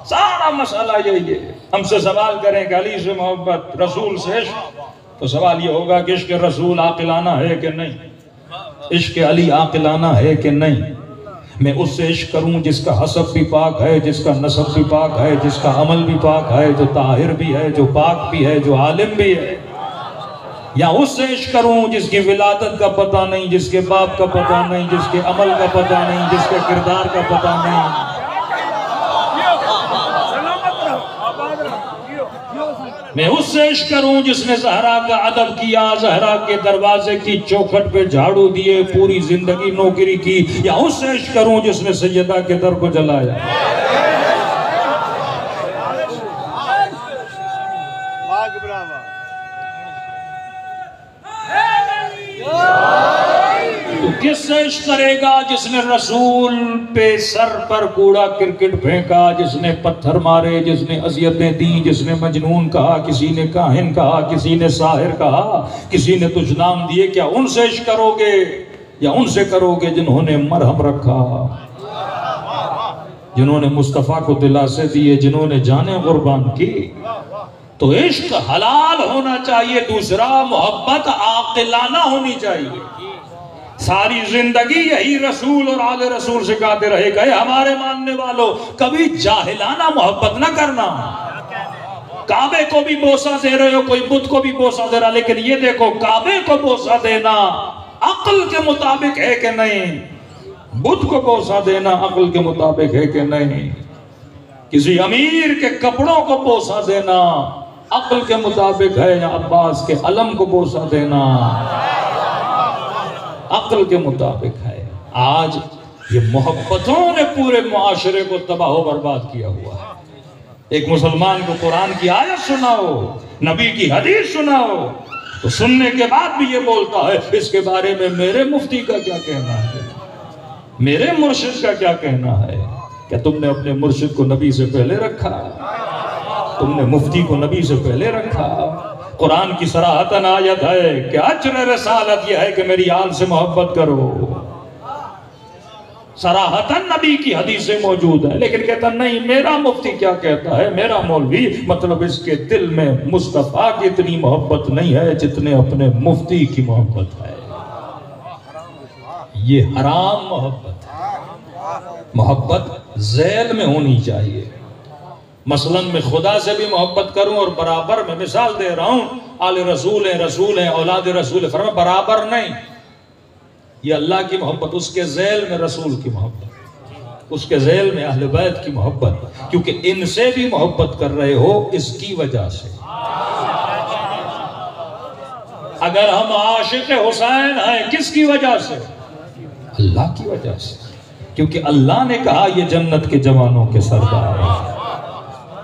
سارا مسئلہ یہی ہے۔ ہم سے سوال کریں کہ علی سے محبت، رسول سے عشق، تو سوال یہ ہوگا کہ عشق رسول عاقلانہ ہے کہ نہیں، عشق علی عاقلانہ ہے کہ نہیں۔ میں اس سے عشق کروں جس کا حسب بھی پاک ہے، جس کا نسب بھی پاک ہے، جس کا عمل بھی پاک ہے، جو طاہر بھی ہے، جو پاک بھی ہے، جو عالم بھی ہے؟ یا اس سے عشق کروں جس کی ولادت کا پتہ نہیں، جس کے باپ کا پتہ نہیں، جس کے عمل کا پتہ نہیں، جس کے کردار کا پتہ نہیں؟ میں اس سے عشق کروں جس نے زہرا کا ادب کیا، زہرا کے دروازے کی چوکھٹ پہ جھاڑو دیے، پوری زندگی نوکری کی؟ یا اس سے عشق کروں جس نے سیدہ کے در کو جلایا؟ تو کس سے عشق کرے گا جس نے رسول پہ سر پر کوڑا کرکٹ پھینکا، جس نے پتھر مارے، جس نے اذیتیں دیں، جس نے مجنون کہا، کسی نے کاہن کہا، کسی نے ساحر کہا، کسی نے تجھ نام دیے؟ کیا ان سے عشق کرو گے یا ان سے کرو گے جنہوں نے مرہم رکھا، جنہوں نے مصطفیٰ کو دلاسے دیے، جنہوں نے جانیں قربان کی؟ تو عشق حلال ہونا چاہیے، دوسرا محبت عاقلانہ ہونی چاہیے۔ ساری زندگی یہی رسول اور آل رسول سکھاتے رہے گئے، ہمارے ماننے والوں کبھی جاہلانہ محبت نہ کرنا۔ کعبے کو بھی بوسہ دے رہے ہو، کوئی بت کو بھی بوسہ دے رہا، لیکن یہ دیکھو کعبے کو بوسہ دینا عقل کے مطابق ہے کہ نہیں؟ بت کو بوسہ دینا عقل کے مطابق ہے کہ نہیں؟ کسی امیر کے کپڑوں کو بوسہ دینا عقل کے مطابق ہے یا عباس کے علم کو بوسہ دینا عقل کے مطابق ہے؟ آج یہ محبتوں نے پورے معاشرے کو تباہ و برباد کیا ہوا ہے۔ ایک مسلمان کو قرآن کی آیت سناؤ، نبی کی حدیث سناؤ، تو سننے کے بعد بھی یہ بولتا ہے اس کے بارے میں میرے مفتی کا کیا کہنا ہے، میرے مرشد کا کیا کہنا ہے؟ کیا تم نے اپنے مرشد کو نبی سے پہلے رکھا؟ تم نے مفتی کو نبی سے پہلے رکھا؟ قرآن کی صراحتاً آیت ہے کہ اجر رسالت یہ ہے کہ میری آل سے محبت کرو، صراحتاً نبی کی حدیثیں موجود ہیں، لیکن کہتا نہیں میرا مفتی کیا کہتا ہے، میرا مولوی، مطلب اس کے دل میں مصطفیٰ کی اتنی محبت نہیں ہے جتنے اپنے مفتی کی محبت ہے۔ یہ حرام محبت ہے۔ محبت ذیل میں ہونی چاہیے۔ مثلاً میں خدا سے بھی محبت کروں اور برابر میں، مثال دے رہا ہوں، آل رسول ہیں، رسول ہیں، اولاد رسول، فرما برابر نہیں، یہ اللہ کی محبت، اس کے ذیل میں رسول کی محبت، اس کے ذیل میں اہل بیت کی محبت، کیونکہ ان سے بھی محبت کر رہے ہو اس کی وجہ سے۔ اگر ہم عاشق حسین ہیں کس کی وجہ سے؟ اللہ کی وجہ سے، کیونکہ اللہ نے کہا یہ جنت کے جوانوں کے سردار ہیں،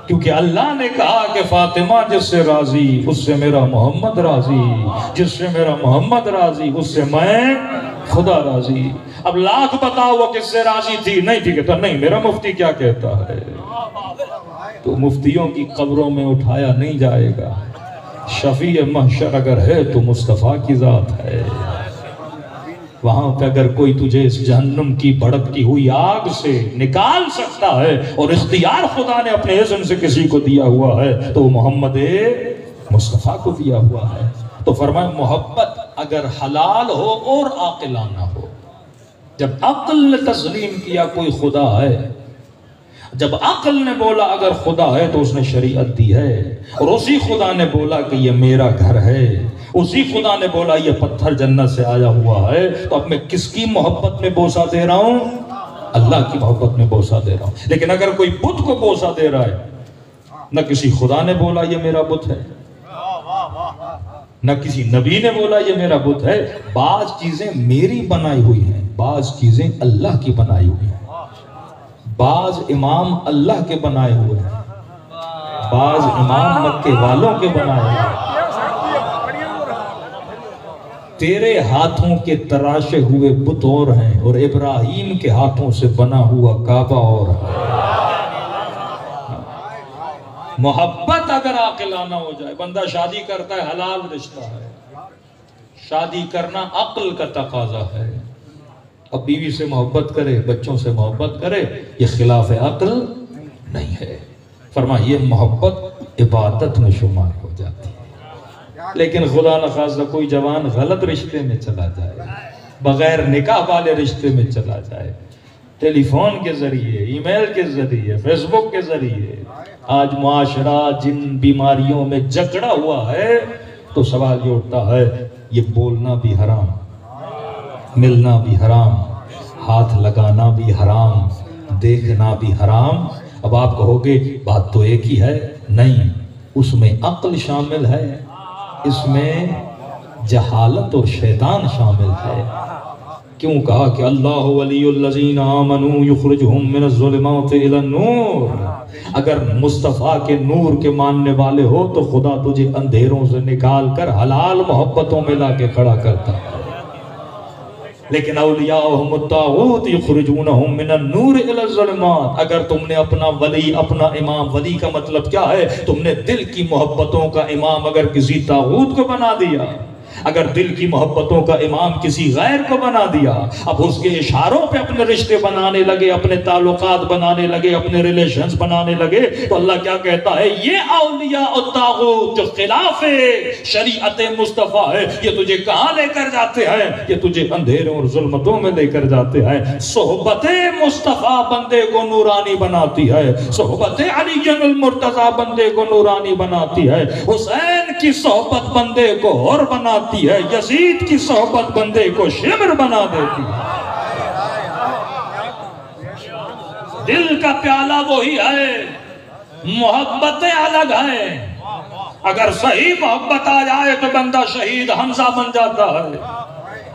کیونکہ اللہ نے کہا کہ فاطمہ جس سے راضی اس سے میرا محمد راضی، جس سے میرا محمد راضی اس سے میں خدا راضی۔ اب لاکھ بتاؤ وہ کس سے راضی تھی؟ نہیں تھی، کہتا نہیں میرا مفتی کیا کہتا ہے۔ تو مفتیوں کی قبروں میں اٹھایا نہیں جائے گا، شفیع محشر اگر ہے تو مصطفیٰ کی ذات ہے۔ وہاں پہ اگر کوئی تجھے اس جہنم کی بھڑکتی ہوئی آگ سے نکال سکتا ہے اور اختیار خدا نے اپنے اذن سے کسی کو دیا ہوا ہے تو محمد مصطفیٰ کو دیا ہوا ہے۔ تو فرمائے محبت اگر حلال ہو اور عاقلانہ ہو، جب عقل نے تسلیم کیا کوئی خدا ہے، جب عقل نے بولا اگر خدا ہے تو اس نے شریعت دی ہے، اور اسی خدا نے بولا کہ یہ میرا گھر ہے، اسی خدا نے بولا یہ پتھر جنت سے آیا ہوا ہے، تو اب میں کس کی محبت میں بوسہ دے رہا ہوں؟ اللہ کی محبت میں بوسہ دے رہا ہوں۔ لیکن اگر کوئی بت کو بوسہ دے رہا ہے، نہ کسی خدا نے بولا یہ میرا بت ہے، نہ کسی نبی نے بولا یہ میرا بت ہے، بعض چیزیں میری بنائی ہوئی ہیں، بعض چیزیں اللہ کی بنائی ہوئی ہیں، بعض امام اللہ کے بنائے ہوئے ہیں، بعض امام مکے والوں کے بنائے ہوئے ہیں۔ تیرے ہاتھوں کے تراشے ہوئے بت اور ہیں اور ابراہیم کے ہاتھوں سے بنا ہوا کعبہ اور ہے۔ محبت اگر عاقلانہ ہو جائے، بندہ شادی کرتا ہے حلال رشتہ ہے، شادی کرنا عقل کا تقاضا ہے، اب بیوی سے محبت کرے، بچوں سے محبت کرے، یہ خلاف عقل نہیں ہے۔ فرمایا یہ محبت عبادت میں شمار ہو جاتی ہے۔ لیکن خدا نخواستہ کوئی جوان غلط رشتے میں چلا جائے، بغیر نکاح والے رشتے میں چلا جائے، ٹیلی فون کے ذریعے، ای میل کے ذریعے، فیس بک کے ذریعے آج معاشرہ جن بیماریوں میں جکڑا ہوا ہے، تو سوال یہ اٹھتا ہے یہ بولنا بھی حرام، ملنا بھی حرام، ہاتھ لگانا بھی حرام، دیکھنا بھی حرام۔ اب آپ کہو گے بات تو ایک ہی ہے، نہیں، اس میں عقل شامل ہے، اس میں جہالت اور شیطان شامل ہے۔ کیوں کہا کہ اللہ ولی الذین آمنوا یخرجہم من الظلمات الی النور؟ اگر مصطفیٰ کے نور کے ماننے والے ہو تو خدا تجھے اندھیروں سے نکال کر حلال محبتوں میں لا کے کھڑا کرتا ہے۔ لیکن اولیاءہم الطاغوت یخرجونہم من النور الی الظلمات، اگر تم نے اپنا ولی، اپنا امام، ولی کا مطلب کیا ہے؟ تم نے دل کی محبتوں کا امام اگر کسی طاغوت کو بنا دیا، اگر دل کی محبتوں کا امام کسی غیر کو بنا دیا، اب اس کے اشاروں پہ اپنے رشتے بنانے لگے، اپنے تعلقات بنانے لگے، اپنے ریلیشنز بنانے لگے، تو اللہ کیا کہتا ہے؟ یہ اولیاء الطاغوت جو خلاف شریعت مصطفیٰ ہے، یہ تجھے کہاں لے کر جاتے ہیں؟ یہ تجھے اندھیروں اور ظلمتوں میں لے کر جاتے ہیں۔ صحبت مصطفیٰ بندے کو نورانی بناتی ہے، صحبت علی المرتضیٰ بندے کو نورانی بناتی ہے، حسین کی صحبت بندے کو حر بناتی ہے، یزید کی صحبت بندے کو شمر بنا دیتی ہے۔ دل کا پیالہ وہی ہے، محبتیں الگ ہیں۔ اگر صحیح محبت آ جائے تو بندہ شہید حمزہ بن جاتا ہے،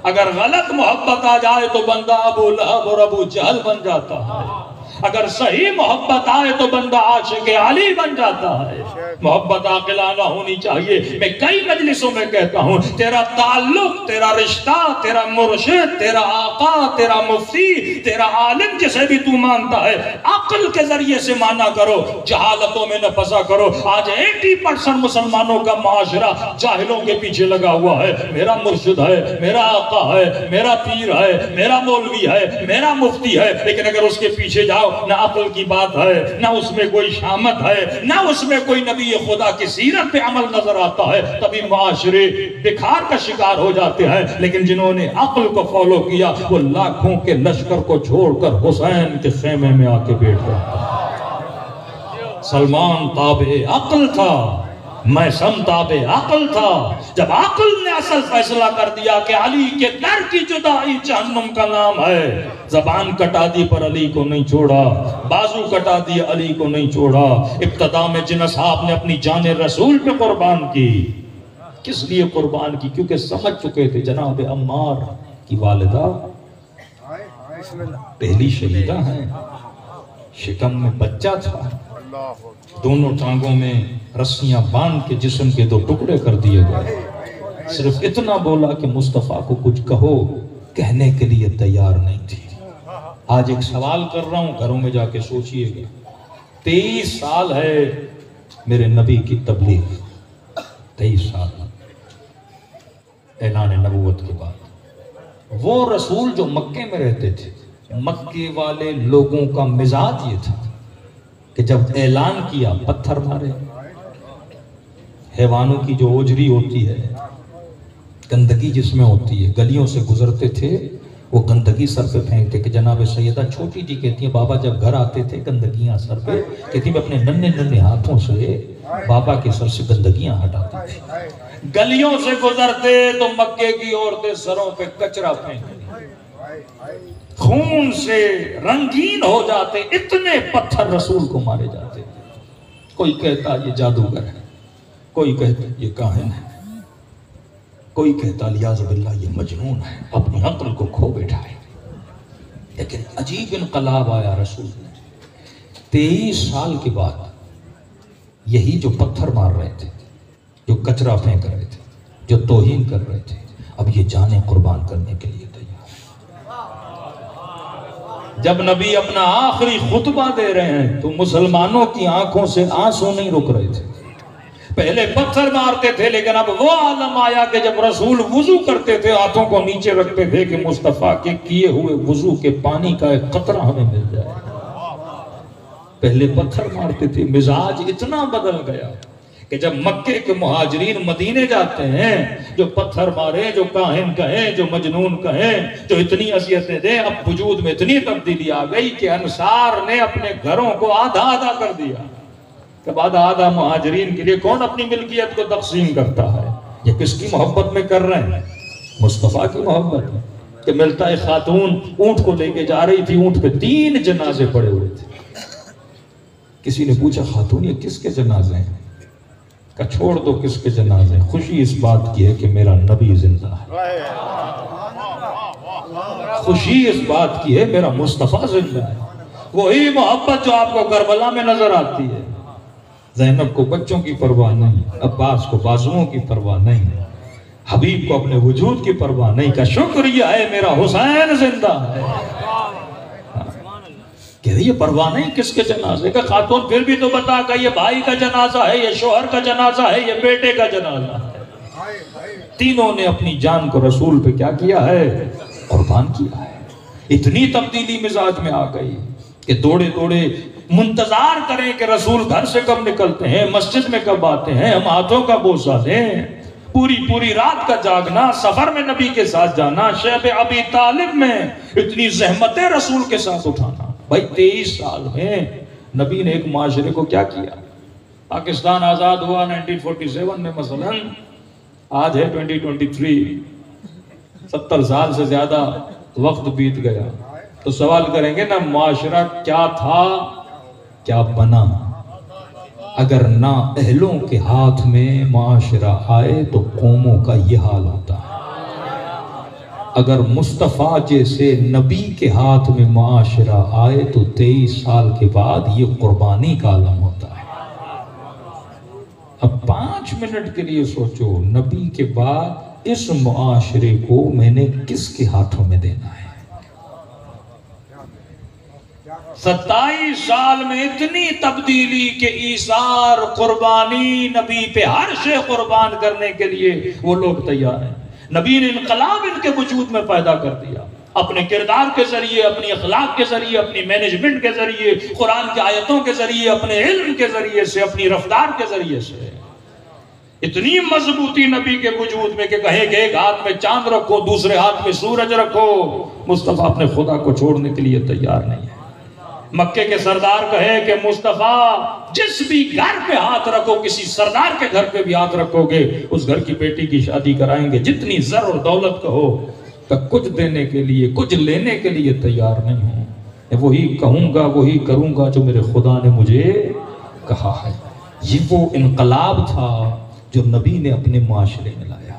اگر غلط محبت آ جائے تو بندہ ابو لہب اور ابو جہل بن جاتا ہے، اگر صحیح محبت آئے تو بندہ عاشق علی بن جاتا ہے۔ محبت عاقلانہ ہونی چاہیے۔ میں کئی مجلسوں میں کہتا ہوں، تیرا تعلق، تیرا رشتہ، تیرا مرشد، تیرا آقا، تیرا مفتی، تیرا عالم جسے بھی تو مانتا ہے، عقل کے ذریعے سے مانا کرو، جہالتوں میں نہ پھنسا کرو۔ آج 80% مسلمانوں کا معاشرہ جاہلوں کے پیچھے لگا ہوا ہے۔ میرا مرشد ہے، میرا آقا ہے، میرا پیر ہے، میرا مولوی ہے، میرا مفتی ہے، لیکن اگر اس کے پیچھے جاؤ نہ عقل کی بات ہے، نہ اس میں کوئی شامت ہے، نہ اس میں کوئی نبی خدا کی سیرت پہ عمل نظر آتا ہے، تبھی معاشرے بکھار کا شکار ہو جاتے ہیں۔ لیکن جنہوں نے عقل کو فالو کیا، وہ لاکھوں کے لشکر کو چھوڑ کر حسین کے خیمے میں آ کے بیٹھ گئے۔ سلمان تابع عقل تھا، میثم تابع عقل تھا۔ جب عقل نے اصل فیصلہ کر دیا کہ علی کے در کی جدائی جہنم کا نام ہے، زبان کٹا دی پر علی کو نہیں چھوڑا، بازو کٹا دی علی کو نہیں چھوڑا۔ ابتدا میں جن اصحاب نے اپنی جان رسول پہ قربان کی، کس لیے قربان کی؟ کیونکہ سمجھ چکے تھے جناب عمار کی والدہ پہلی شہیدہ ہیں، شکم میں بچہ تھا، دونوں ٹانگوں میں رسیاں باندھ کے جسم کے 2 ٹکڑے کر دیے گئے۔ صرف اتنا بولا کہ مصطفیٰ کو کچھ کہو، کہنے کے لیے تیار نہیں تھی۔ آج ایک سوال کر رہا ہوں، گھروں میں جا کے سوچئے گا۔ 23 سال ہے میرے نبی کی تبلیغ، 23 سال اعلان نبوت کے بعد۔ وہ رسول جو مکے میں رہتے تھے، مکے والے لوگوں کا مزاج یہ تھا کہ جب اعلان کیا پتھر مارے۔ حیوانوں کی جو اوجری ہوتی ہے، گندگی جس میں ہوتی ہے، گلیوں سے گزرتے تھے، وہ گندگی سر پہ پھینکتے کہ جناب سیدہ چھوٹی جی کہتی ہیں بابا جب گھر آتے تھے گندگیاں سر پہ، کہتی میں اپنے ننھے ننھے ہاتھوں سے بابا کے سر سے گندگیاں ہٹاتی تھی۔ گلیوں سے گزرتے تو مکے کی عورتیں سروں پہ کچرا پھینکتی، خون سے رنگین ہو جاتے، اتنے پتھر رسول کو مارے جاتے۔ کوئی کہتا یہ جادوگر ہے، کوئی کہتا یہ کاہن ہے، کوئی کہتا لیاذ باللہ یہ مجنون ہے، اپنی عقل کو کھو بیٹھا ہے۔ لیکن عجیب انقلاب آیا رسول نے۔ 23 سال کے بعد یہی جو پتھر مار رہے تھے، جو کچرا پھینک رہے تھے، جو توہین کر رہے تھے، اب یہ جانیں قربان کرنے کے لیے تیار۔ جب نبی اپنا آخری خطبہ دے رہے ہیں تو مسلمانوں کی آنکھوں سے آنسو نہیں رک رہے تھے۔ پہلے پتھر مارتے تھے، لیکن اب وہ عالم آیا کہ جب رسول وضو کرتے تھے ہاتھوں کو نیچے رکھتے تھے کہ مصطفیٰ کے کیے ہوئے وضو کے پانی کا ایک قطرہ ہمیں مل جائے۔ پہلے پتھر مارتے تھے، مزاج اتنا بدل گیا کہ جب مکے کے مہاجرین مدینے جاتے ہیں، جو پتھر مارے، جو کاہن کہیں، جو مجنون کہیں، جو اتنی اذیتیں دیں، اب وجود میں اتنی تبدیلی آ گئی کہ انصار نے اپنے گھروں کو آدھا آدھا کر دیا۔ کہ آدھا آدھا مہاجرین کے لیے کون اپنی ملکیت کو تقسیم کرتا ہے؟ یہ کس کی محبت میں کر رہے ہیں؟ مصطفیٰ کی محبت میں۔ کہ ملتا ہے خاتون اونٹ کو لے کے جا رہی تھی، اونٹ پہ 3 جنازے پڑے ہوئے تھے۔ کسی نے پوچھا خاتون یہ کس کے جنازے ہیں؟ کہ چھوڑ دو کس کے جنازے ہیں، خوشی اس بات کی ہے کہ میرا نبی زندہ ہے، خوشی اس بات کی ہے میرا مصطفیٰ زندہ ہے۔ وہی محبت جو آپ کو کربلا میں نظر آتی ہے۔ زینب کو بچوں کی پرواہ نہیں، عباس کو بازوؤں کی پرواہ نہیں، حبیب کو اپنے وجود کی پرواہ نہیں، کا شکریہ ہے میرا حسین زندہ ہے۔ کہ یہ پرواہ نہیں کس کے جنازے کا؟ خاتون پھر بھی تو بتا کہ یہ بھائی کا جنازہ ہے، یہ شوہر کا جنازہ ہے، یہ بیٹے کا جنازہ ہے۔ تینوں نے اپنی جان کو رسول پہ کیا کیا ہے؟ قربان کیا ہے۔ اتنی تبدیلی مزاج میں آ گئی کہ دوڑے دوڑے منتظار کریں کہ رسول گھر سے کب نکلتے ہیں، مسجد میں کب آتے ہیں، ہم ہاتھوں کا بوسہ دیں۔ پوری رات کا جاگنا، سفر میں نبی کے ساتھ جانا، شیب ابی طالب میں اتنی زحمتیں رسول کے ساتھ اٹھانا۔ بھائی 23 سال میں نبی نے ایک معاشرے کو کیا کیا؟ پاکستان آزاد ہوا 1947 میں مثلا، آج ہے 2023، 70 سال سے زیادہ وقت بیت گیا۔ تو سوال کریں گے نا معاشرہ کیا تھا کیا بنا؟ اگر نا اہلوں کے ہاتھ میں معاشرہ آئے تو قوموں کا یہ حال ہوتا ہے۔ اگر مصطفیٰ جیسے نبی کے ہاتھ میں معاشرہ آئے تو 23 سال کے بعد یہ قربانی کا عالم ہوتا ہے۔ اب 5 منٹ کے لیے سوچو، نبی کے بعد اس معاشرے کو میں نے کس کے ہاتھوں میں دینا ہے؟ 27 سال میں اتنی تبدیلی کہ ایثار، قربانی، نبی پہ ہر شے قربان کرنے کے لیے وہ لوگ تیار ہیں۔ نبی نے انقلاب ان کے وجود میں پیدا کر دیا، اپنے کردار کے ذریعے، اپنی اخلاق کے ذریعے، اپنی مینجمنٹ کے ذریعے، قرآن کی آیتوں کے ذریعے، اپنے علم کے ذریعے سے، اپنی رفتار کے ذریعے سے۔ اتنی مضبوطی نبی کے وجود میں کہ کہیں کہ ایک ہاتھ میں چاند رکھو، دوسرے ہاتھ میں سورج رکھو، مصطفیٰ اپنے خدا کو چھوڑنے کے لیے تیار نہیں ہے۔ مکے کے سردار کہے کہ مصطفیٰ جس بھی گھر پہ ہاتھ رکھو، کسی سردار کے گھر پہ بھی ہاتھ رکھو گے، اس گھر کی بیٹی کی شادی کرائیں گے، جتنی زر اور دولت کہو، کہ کچھ دینے کے لیے، کچھ لینے کے لیے تیار نہیں ہوں۔ میں وہی کہوں گا، وہی کروں گا جو میرے خدا نے مجھے کہا ہے۔ یہ وہ انقلاب تھا جو نبی نے اپنے معاشرے میں لایا۔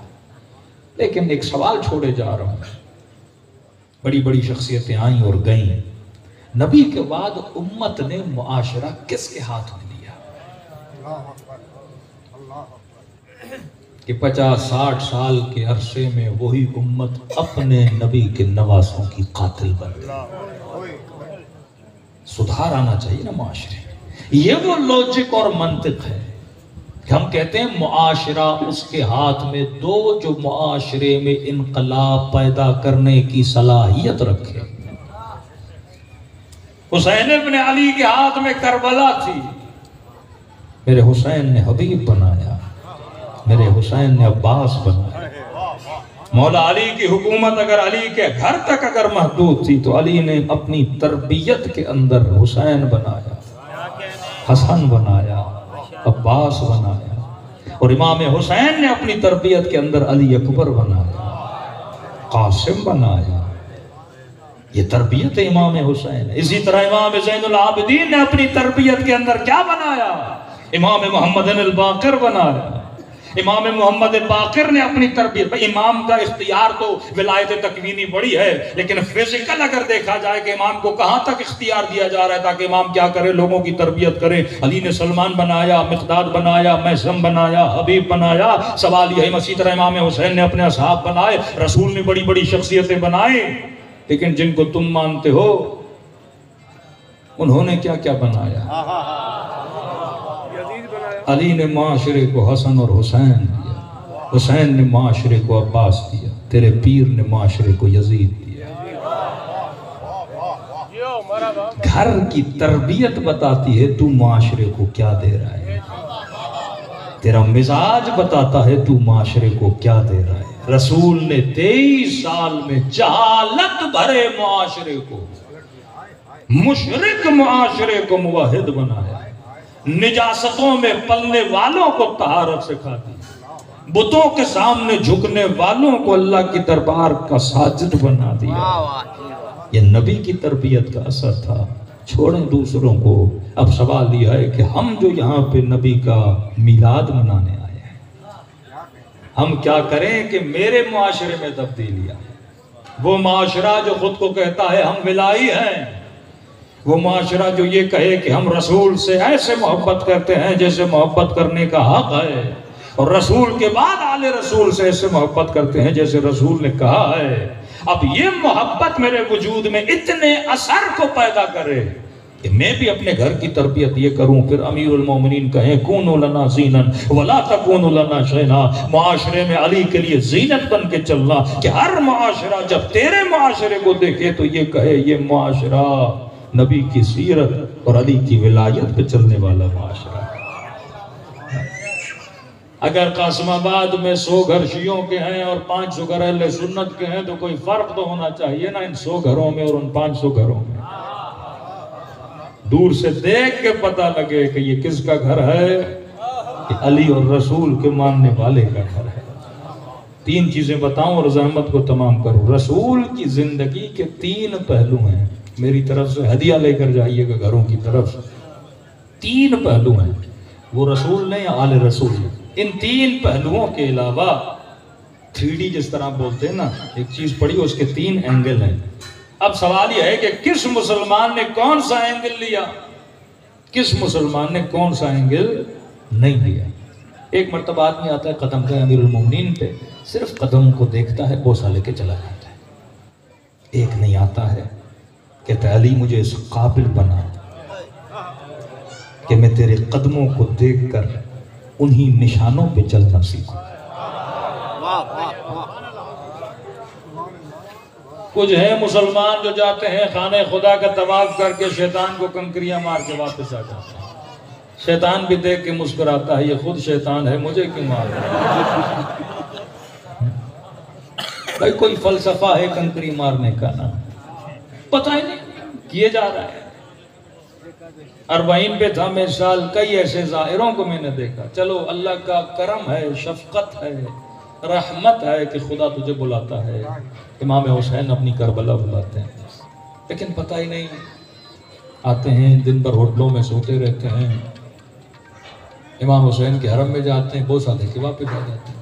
لیکن ایک سوال چھوڑے جا رہا ہوں، بڑی بڑی شخصیتیں آئیں اور گئیں، نبی کے بعد امت نے معاشرہ کس کے ہاتھ میں لیا؟ کہ 50-60 سال کے عرصے میں وہی امت اپنے نبی کے نواسوں کی قاتل بن گئی۔ سدھار آنا چاہیے نا معاشرے میں۔ یہ وہ لوجک اور منطق ہے کہ ہم کہتے ہیں معاشرہ اس کے ہاتھ میں دو جو معاشرے میں انقلاب پیدا کرنے کی صلاحیت رکھے۔ حسین ابن علی کے ہاتھ میں کربلا تھی، میرے حسین نے حبیب بنایا، میرے حسین نے عباس بنایا۔ مولا علی کی حکومت اگر علی کے گھر تک اگر محدود تھی تو علی نے اپنی تربیت کے اندر حسین بنایا، حسن بنایا، عباس بنایا، اور امام حسین نے اپنی تربیت کے اندر علی اکبر بنایا، قاسم بنایا۔ یہ تربیت امام حسین ہے۔ اسی طرح امام زین العابدین نے اپنی تربیت کے اندر کیا بنایا؟ امام محمد الباقر بنایا۔ امام محمد باقر نے اپنی تربیت، امام کا اختیار تو ولایت تکوینی بڑی ہے، لیکن فزیکل اگر دیکھا جائے کہ امام کو کہاں تک اختیار دیا جا رہا ہے تاکہ امام کیا کرے؟ لوگوں کی تربیت کرے۔ علی نے سلمان بنایا، مقداد بنایا، میثم بنایا، حبیب بنایا۔ سوال یہ ہے اسی طرح امام حسین نے اپنے اصحاب بنائے، رسول نے بڑی بڑی شخصیتیں بنائیں، لیکن جن کو تم مانتے ہو انہوں نے کیا کیا بنایا؟ علی نے معاشرے کو حسن اور حسین دیا، حسین نے معاشرے کو عباس دیا، تیرے پیر نے معاشرے کو یزید دیا۔ گھر کی تربیت بتاتی ہے تو معاشرے کو کیا دے رہا ہے۔ تیرا مزاج بتاتا ہے تو معاشرے کو کیا دے رہا ہے۔ رسول نے 23 سال میں جہالت بھرے معاشرے کو، مشرک معاشرے کو موحد بنایا، نجاستوں میں پلنے والوں کو طہارت سکھا دی، بتوں کے سامنے جھکنے والوں کو اللہ کی دربار کا ساجد بنا دیا۔ یہ نبی کی تربیت کا اثر تھا۔ چھوڑیں دوسروں کو، اب سوال یہ ہے کہ ہم جو یہاں پہ نبی کا میلاد منانے آئے ہیں، ہم کیا کریں کہ میرے معاشرے میں تبدیلی آئے۔ وہ معاشرہ جو خود کو کہتا ہے ہم ولائی ہیں، وہ معاشرہ جو یہ کہے کہ ہم رسول سے ایسے محبت کرتے ہیں جیسے محبت کرنے کا حق ہے، اور رسول کے بعد آل رسول سے ایسے محبت کرتے ہیں جیسے رسول نے کہا ہے، اب یہ محبت میرے وجود میں اتنے اثر کو پیدا کرے کہ میں بھی اپنے گھر کی تربیت یہ کروں۔ پھر امیر المومنین کہیں کونوا لنا زینا ولا تکونوا لنا شینا، معاشرے میں علی کے لیے زینت بن کے چلنا، کہ ہر معاشرہ جب تیرے معاشرے کو دیکھے تو یہ کہے یہ معاشرہ نبی کی سیرت اور علی کی ولایت پہ چلنے والا معاشرہ۔ اگر قاسم آباد میں 100 گھر شیعوں کے ہیں اور 500 گھر اہل سنت کے ہیں تو کوئی فرق تو ہونا چاہیے نا ان 100 گھروں میں اور ان 500 گھروں میں۔ دور سے دیکھ کے پتہ لگے کہ یہ کس کا گھر ہے، کہ علی اور رسول کے ماننے والے کا گھر ہے۔ 3 چیزیں بتاؤں اور زحمت کو تمام کروں۔ رسول کی زندگی کے 3 پہلو ہیں، میری طرف سے ہدیہ لے کر جائیے گا گھروں کی طرف۔ 3 پہلو ہیں، وہ رسول نے یا آل رسول نے۔ ان 3 پہلوؤں کے علاوہ 3D جس طرح بولتے ہیں نا، ایک چیز پڑھی اس کے 3 اینگل ہیں۔ اب سوال یہ ہے کہ کس مسلمان نے کون سا اینگل لیا، کس مسلمان نے کون سا اینگل نہیں لیا۔ ایک مرتبہ آدمی آتا ہے قدم کا امیر المومنین پہ، صرف قدم کو دیکھتا ہے، بوسہ لے کے چلا جاتا ہے۔ ایک نہیں آتا ہے، کہتا ہے علی مجھے اس قابل بنا کہ میں تیرے قدموں کو دیکھ کر انہی نشانوں پہ چلنا سیکھوں۔ کچھ ہیں مسلمان جو جاتے ہیں خانہ خدا کا طواف کر کے شیطان کو کنکریاں مار کے واپس آ جاتے ہیں۔ شیطان بھی دیکھ کے مسکراتا ہے، یہ خود شیطان ہے، مجھے کیوں مار رہا ہے؟ بھائی کوئی فلسفہ ہے کنکری مارنے کا نا، پتہ ہی نہیں کیے جا رہا ہے۔ 40 پہ تھا میں سال، کئی ایسے ظاہروں کو میں نے دیکھا۔ چلو اللہ کا کرم ہے، شفقت ہے، رحمت ہے کہ خدا تجھے بلاتا ہے۔ امام حسین اپنی کربلا بلاتے ہیں، لیکن پتہ ہی نہیں، آتے ہیں دن بھر ہوٹلوں میں سوتے رہتے ہیں، امام حسین کے حرم میں جاتے ہیں، بوسہ دے کے واپس آ جاتے ہیں۔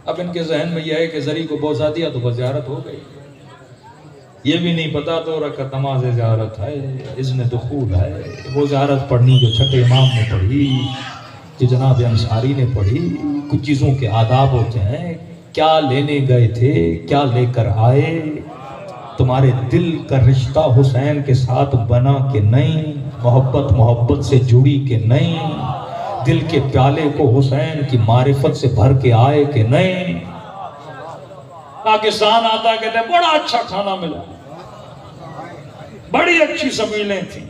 اب ان کے ذہن میں یہ ہے کہ زری کو بوسہ دیا تو بس زیارت ہو گئی، یہ بھی نہیں پتا تو رکعت نماز زیارت ہے، اذن دخول ہے، وہ زیارت پڑھنی جو چھٹے امام نے پڑھی، جو جناب انصاری نے پڑھی۔ کچھ چیزوں کے آداب ہوتے ہیں، کیا لینے گئے تھے، کیا لے کر آئے، تمہارے دل کا رشتہ حسین کے ساتھ بنا کہ نہیں، محبت سے جڑی کہ نہیں، دل کے پیالے کو حسین کی معرفت سے بھر کے آئے کہ نہیں۔ پاکستان آتا کہتے ہیں بڑا اچھا کھانا ملا، بڑی اچھی سبیلیں تھیں۔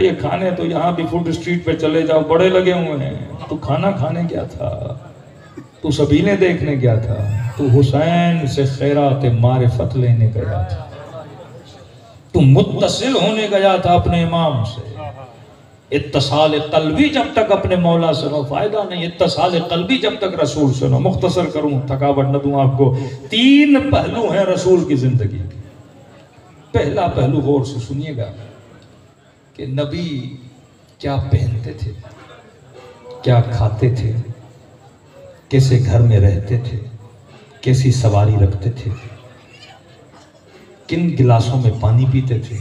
یہ کھانے تو یہاں بھی فوڈ اسٹریٹ پہ چلے جاؤ بڑے لگے ہوئے ہیں، تو کھانا کھانے گیا تھا، تو سبیلیں دیکھنے گیا تھا، تو حسین سے خیرات معرفت لینے گیا تھا، تو متصل ہونے گیا تھا اپنے امام سے۔ اتصال قلبی جب تک اپنے مولا سے نو فائدہ نہیں، اتصال قلبی جب تک رسول سے نو۔ مختصر کروں، تھکاوٹ نہ دوں آپ کو۔ 3 پہلو ہیں رسول کی زندگی کے۔ پہلا پہلو غور سے سنیے گا کہ نبی کیا پہنتے تھے، کیا کھاتے تھے، کیسے گھر میں رہتے تھے، کیسی سواری رکھتے تھے، کن گلاسوں میں پانی پیتے تھے،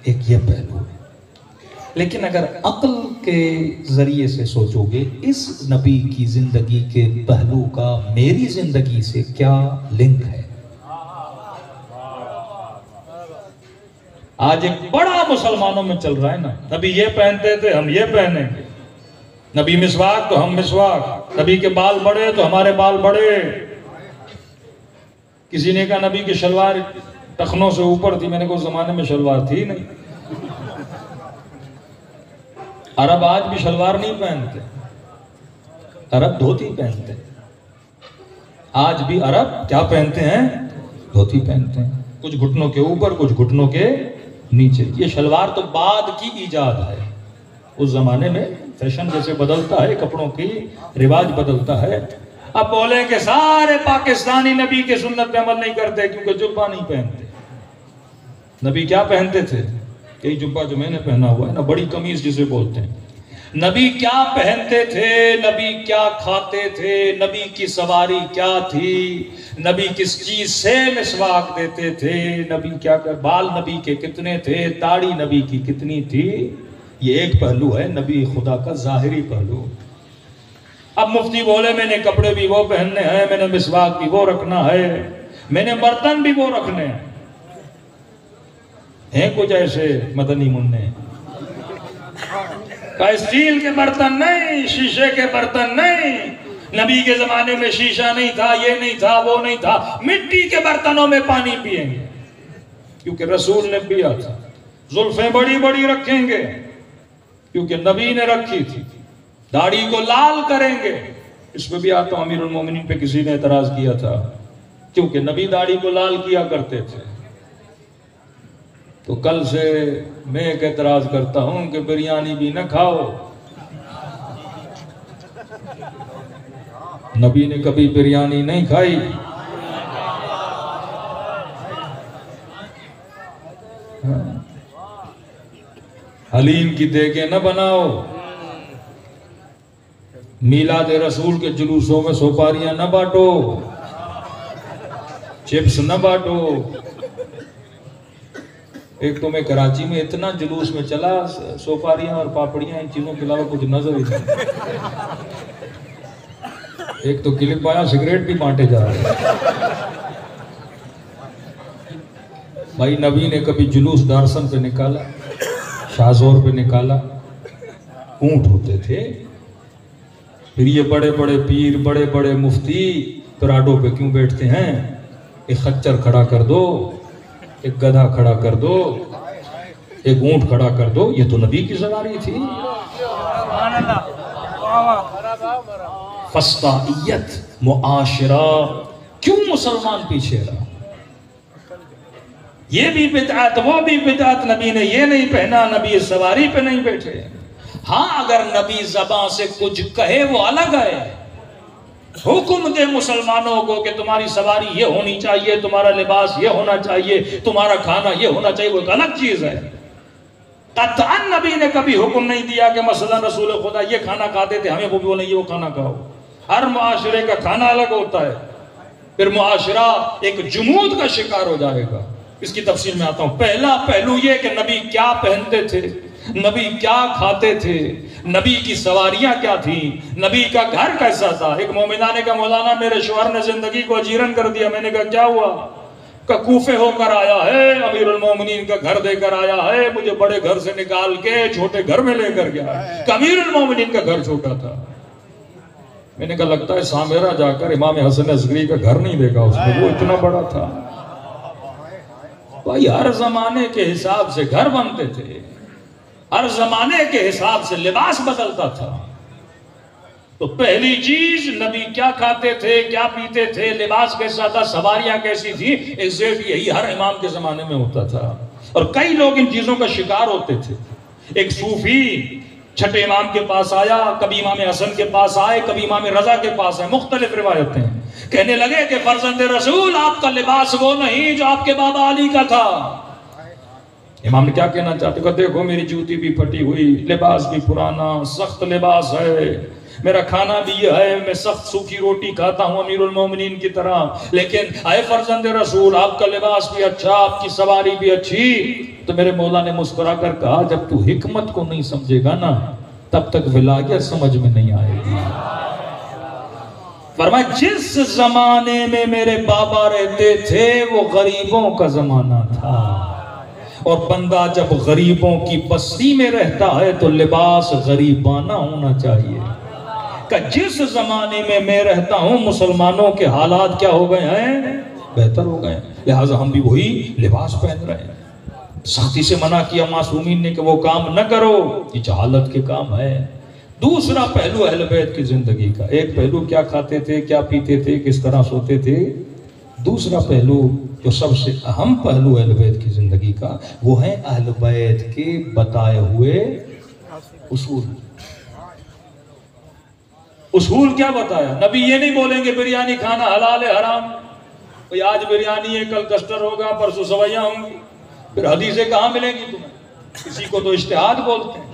ایک یہ پہلو ہے۔ لیکن اگر عقل کے ذریعے سے سوچو گے اس نبی کی زندگی کے پہلو کا میری زندگی سے کیا لنک ہے؟ آج ایک بڑا مسلمانوں میں چل رہا ہے نا، نبی یہ پہنتے تھے ہم یہ پہنیں گے، نبی مسواک تو ہم مسواک، نبی کے بال بڑے تو ہمارے بال بڑے۔ کسی نے کہا نبی کی شلوار ٹخنوں سے اوپر تھی، میں نے کہا اس زمانے میں شلوار تھی نہیں، عرب آج بھی شلوار نہیں پہنتے، عرب دھوتی پہنتے ہیں، آج بھی عرب کیا پہنتے ہیں؟ دھوتی پہنتے ہیں، کچھ گھٹنوں کے اوپر کچھ گھٹنوں کے نیچے۔ یہ شلوار تو بعد کی ایجاد ہے، اس زمانے میں فیشن جیسے بدلتا ہے، کپڑوں کی رواج بدلتا ہے۔ اب بولیں کہ سارے پاکستانی نبی کے سنت پہ عمل نہیں کرتے کیونکہ جبہ نہیں پہنتے۔ نبی کیا پہنتے تھے؟ یہی جبہ جو میں نے پہنا ہوا ہے نا، بڑی قمیض جسے بولتے ہیں۔ نبی کیا پہنتے تھے؟ نبی کیا کھاتے تھے؟ نبی کی سواری کیا تھی؟ نبی کس چیز سے مسواک دیتے تھے؟ نبی کیا بال نبی کے کتنے تھے؟ داڑھی نبی کی کتنی تھی؟ یہ ایک پہلو ہے نبی خدا کا ظاہری پہلو۔ اب مفتی بولے میں نے کپڑے بھی وہ پہننے ہیں، میں نے مسواک بھی وہ رکھنا ہے، میں نے برتن بھی وہ رکھنے ہیں کچھ ایسے مدنی منع کا اسٹیل کے برتن نہیں، شیشے کے برتن نہیں۔ نبی کے زمانے میں شیشہ نہیں تھا، یہ نہیں تھا، وہ نہیں تھا، مٹی کے برتنوں میں پانی پئیں گے کیونکہ رسول نے پیا تھا۔ زلفیں بڑی بڑی رکھیں گے کیونکہ نبی نے رکھی تھی۔ داڑھی کو لال کریں گے، اس پہ بھی آتا ہوں امیر المومنین پہ کسی نے اعتراض کیا تھا کیونکہ نبی داڑھی کو لال کیا کرتے تھے۔ تو کل سے میں ایک اعتراض کرتا ہوں کہ بریانی بھی نہ کھاؤ، نبی نے کبھی بریانی نہیں کھائی۔ حلیم کی دیگیں نہ بناؤ، میلاد رسول کے جلوسوں میں سوپاریاں نہ بانٹو، چپس نہ بانٹو۔ ایک تو میں کراچی میں اتنا جلوس میں چلا، سوپاریاں اور پاپڑیاں ان چیزوں کے علاوہ کچھ نظر ہی نہیں۔ ایک تو کلپ آیا، سگریٹ بھی بانٹے جا رہے۔ بھائی نبی نے کبھی جلوس دارسن پہ نکالا، شاہزور پہ نکالا، اونٹ ہوتے تھے۔ پھر یہ بڑے بڑے پیر، بڑے بڑے مفتی پراڈوں پہ کیوں بیٹھتے ہیں؟ ایک خچر کھڑا کر دو، ایک گدھا کھڑا کر دو، ایک اونٹ کھڑا کر دو، یہ تو نبی کی سواری تھی۔ فسطائیت، معاشرہ، کیوں مسلمان پیچھے رہا؟ یہ بھی بدعت، وہ بھی بدعت، نبی نے یہ نہیں پہنا، نبی سواری پہ نہیں بیٹھے۔ ہاں اگر نبی زبان سے کچھ کہے وہ الگ ہے، حکم دے مسلمانوں کو کہ تمہاری سواری یہ ہونی چاہیے، تمہارا لباس یہ ہونا چاہیے، تمہارا کھانا یہ ہونا چاہیے، وہ ایک الگ چیز ہے۔ قطعاً نبی نے کبھی حکم نہیں دیا کہ مثلا رسول خدا یہ کھانا کھاتے تھے، ہمیں وہ بھی نہیں، وہ کھانا کھاؤ۔ ہر معاشرے کا کھانا الگ ہوتا ہے، پھر معاشرہ ایک جمود کا شکار ہو جائے گا۔ اس کی تفصیل میں آتا ہوں۔ پہلا پہلو یہ کہ نبی کیا پہنتے تھے، نبی کیا کھاتے تھے، نبی کی سواریاں کیا تھیں، نبی کا گھر کیسا تھا۔ ایک مومنہ نے کہا مولانا میرے شوہر نے زندگی کو اجیرن کر دیا۔ میں نے کہا کیا ہوا؟ کہ کوفے ہو کر آیا ہے، امیر المومنین کا گھر دے کر آیا ہے، مجھے بڑے گھر سے نکال کے چھوٹے گھر میں لے کر گیا ہے۔ کہ امیر المومنین کا گھر چھوٹا تھا۔ میں نے کہا لگتا ہے سامیرہ جا کر امام حسن عسکری کا گھر نہیں دیکھا اس نے، وہ اتنا بڑا تھا۔ بھائی ہر زمانے کے حساب سے گھر بنتے تھے، ہر زمانے کے حساب سے لباس بدلتا تھا۔ تو پہلی چیز نبی کیا کھاتے تھے، کیا پیتے تھے، لباس کیسا تھا، سواریاں کیسی تھی، ایگزیکٹ یہی ہر امام کے زمانے میں ہوتا تھا۔ اور کئی لوگ ان چیزوں کا شکار ہوتے تھے۔ ایک صوفی چھٹے امام کے پاس آیا، کبھی امام حسن کے پاس آئے، کبھی امام رضا کے پاس آئے، مختلف روایتیں۔ کہنے لگے کہ فرزند رسول آپ کا لباس وہ نہیں جو آپ کے بابا علی کا تھا۔ امام نے کیا کہنا چاہتے کہ دیکھو میری جوتی بھی پھٹی ہوئی، لباس بھی پرانا، سخت لباس ہے، میرا کھانا بھی یہ ہے، میں سخت سوکھی روٹی کھاتا ہوں امیر المومنین کی طرح، لیکن اے فرزند رسول آپ کا لباس بھی اچھا، آپ کی سواری بھی اچھی۔ تو میرے مولا نے مسکرا کر کہا جب تو حکمت کو نہیں سمجھے گا نا تب تک ولایت سمجھ میں نہیں آئے گی۔ فرمایا جس زمانے میں میرے بابا رہتے تھے وہ غریبوں کا زمانہ تھا، اور بندہ جب غریبوں کی بستی میں رہتا ہے تو لباس غریبانہ ہونا چاہیے۔ کہ جس زمانے میں میں رہتا ہوں مسلمانوں کے حالات کیا ہو گئے ہیں؟ بہتر ہو گئے ہیں، لہٰذا ہم بھی وہی لباس پہن رہے ہیں۔ سختی سے منع کیا معصومین نے کہ وہ کام نہ کرو، یہ جہالت کے کام ہے۔ دوسرا پہلو اہل بیت کی زندگی کا، ایک پہلو کیا کھاتے تھے، کیا پیتے تھے، کس طرح سوتے تھے، دوسرا پہلو جو سب سے اہم پہلو اہل بیت کی زندگی کا وہ ہے اہل بیت کے بتائے ہوئے اصول۔ اصول کیا بتایا؟ نبی یہ نہیں بولیں گے بریانی کھانا حلال ہے حرام، کوئی آج بریانی ہے کل کسٹر ہوگا پرسوں سویاں ہوں گی، پھر حدیثیں کہاں ملیں گی تمہیں؟ کسی کو تو اجتہاد بولتے ہیں۔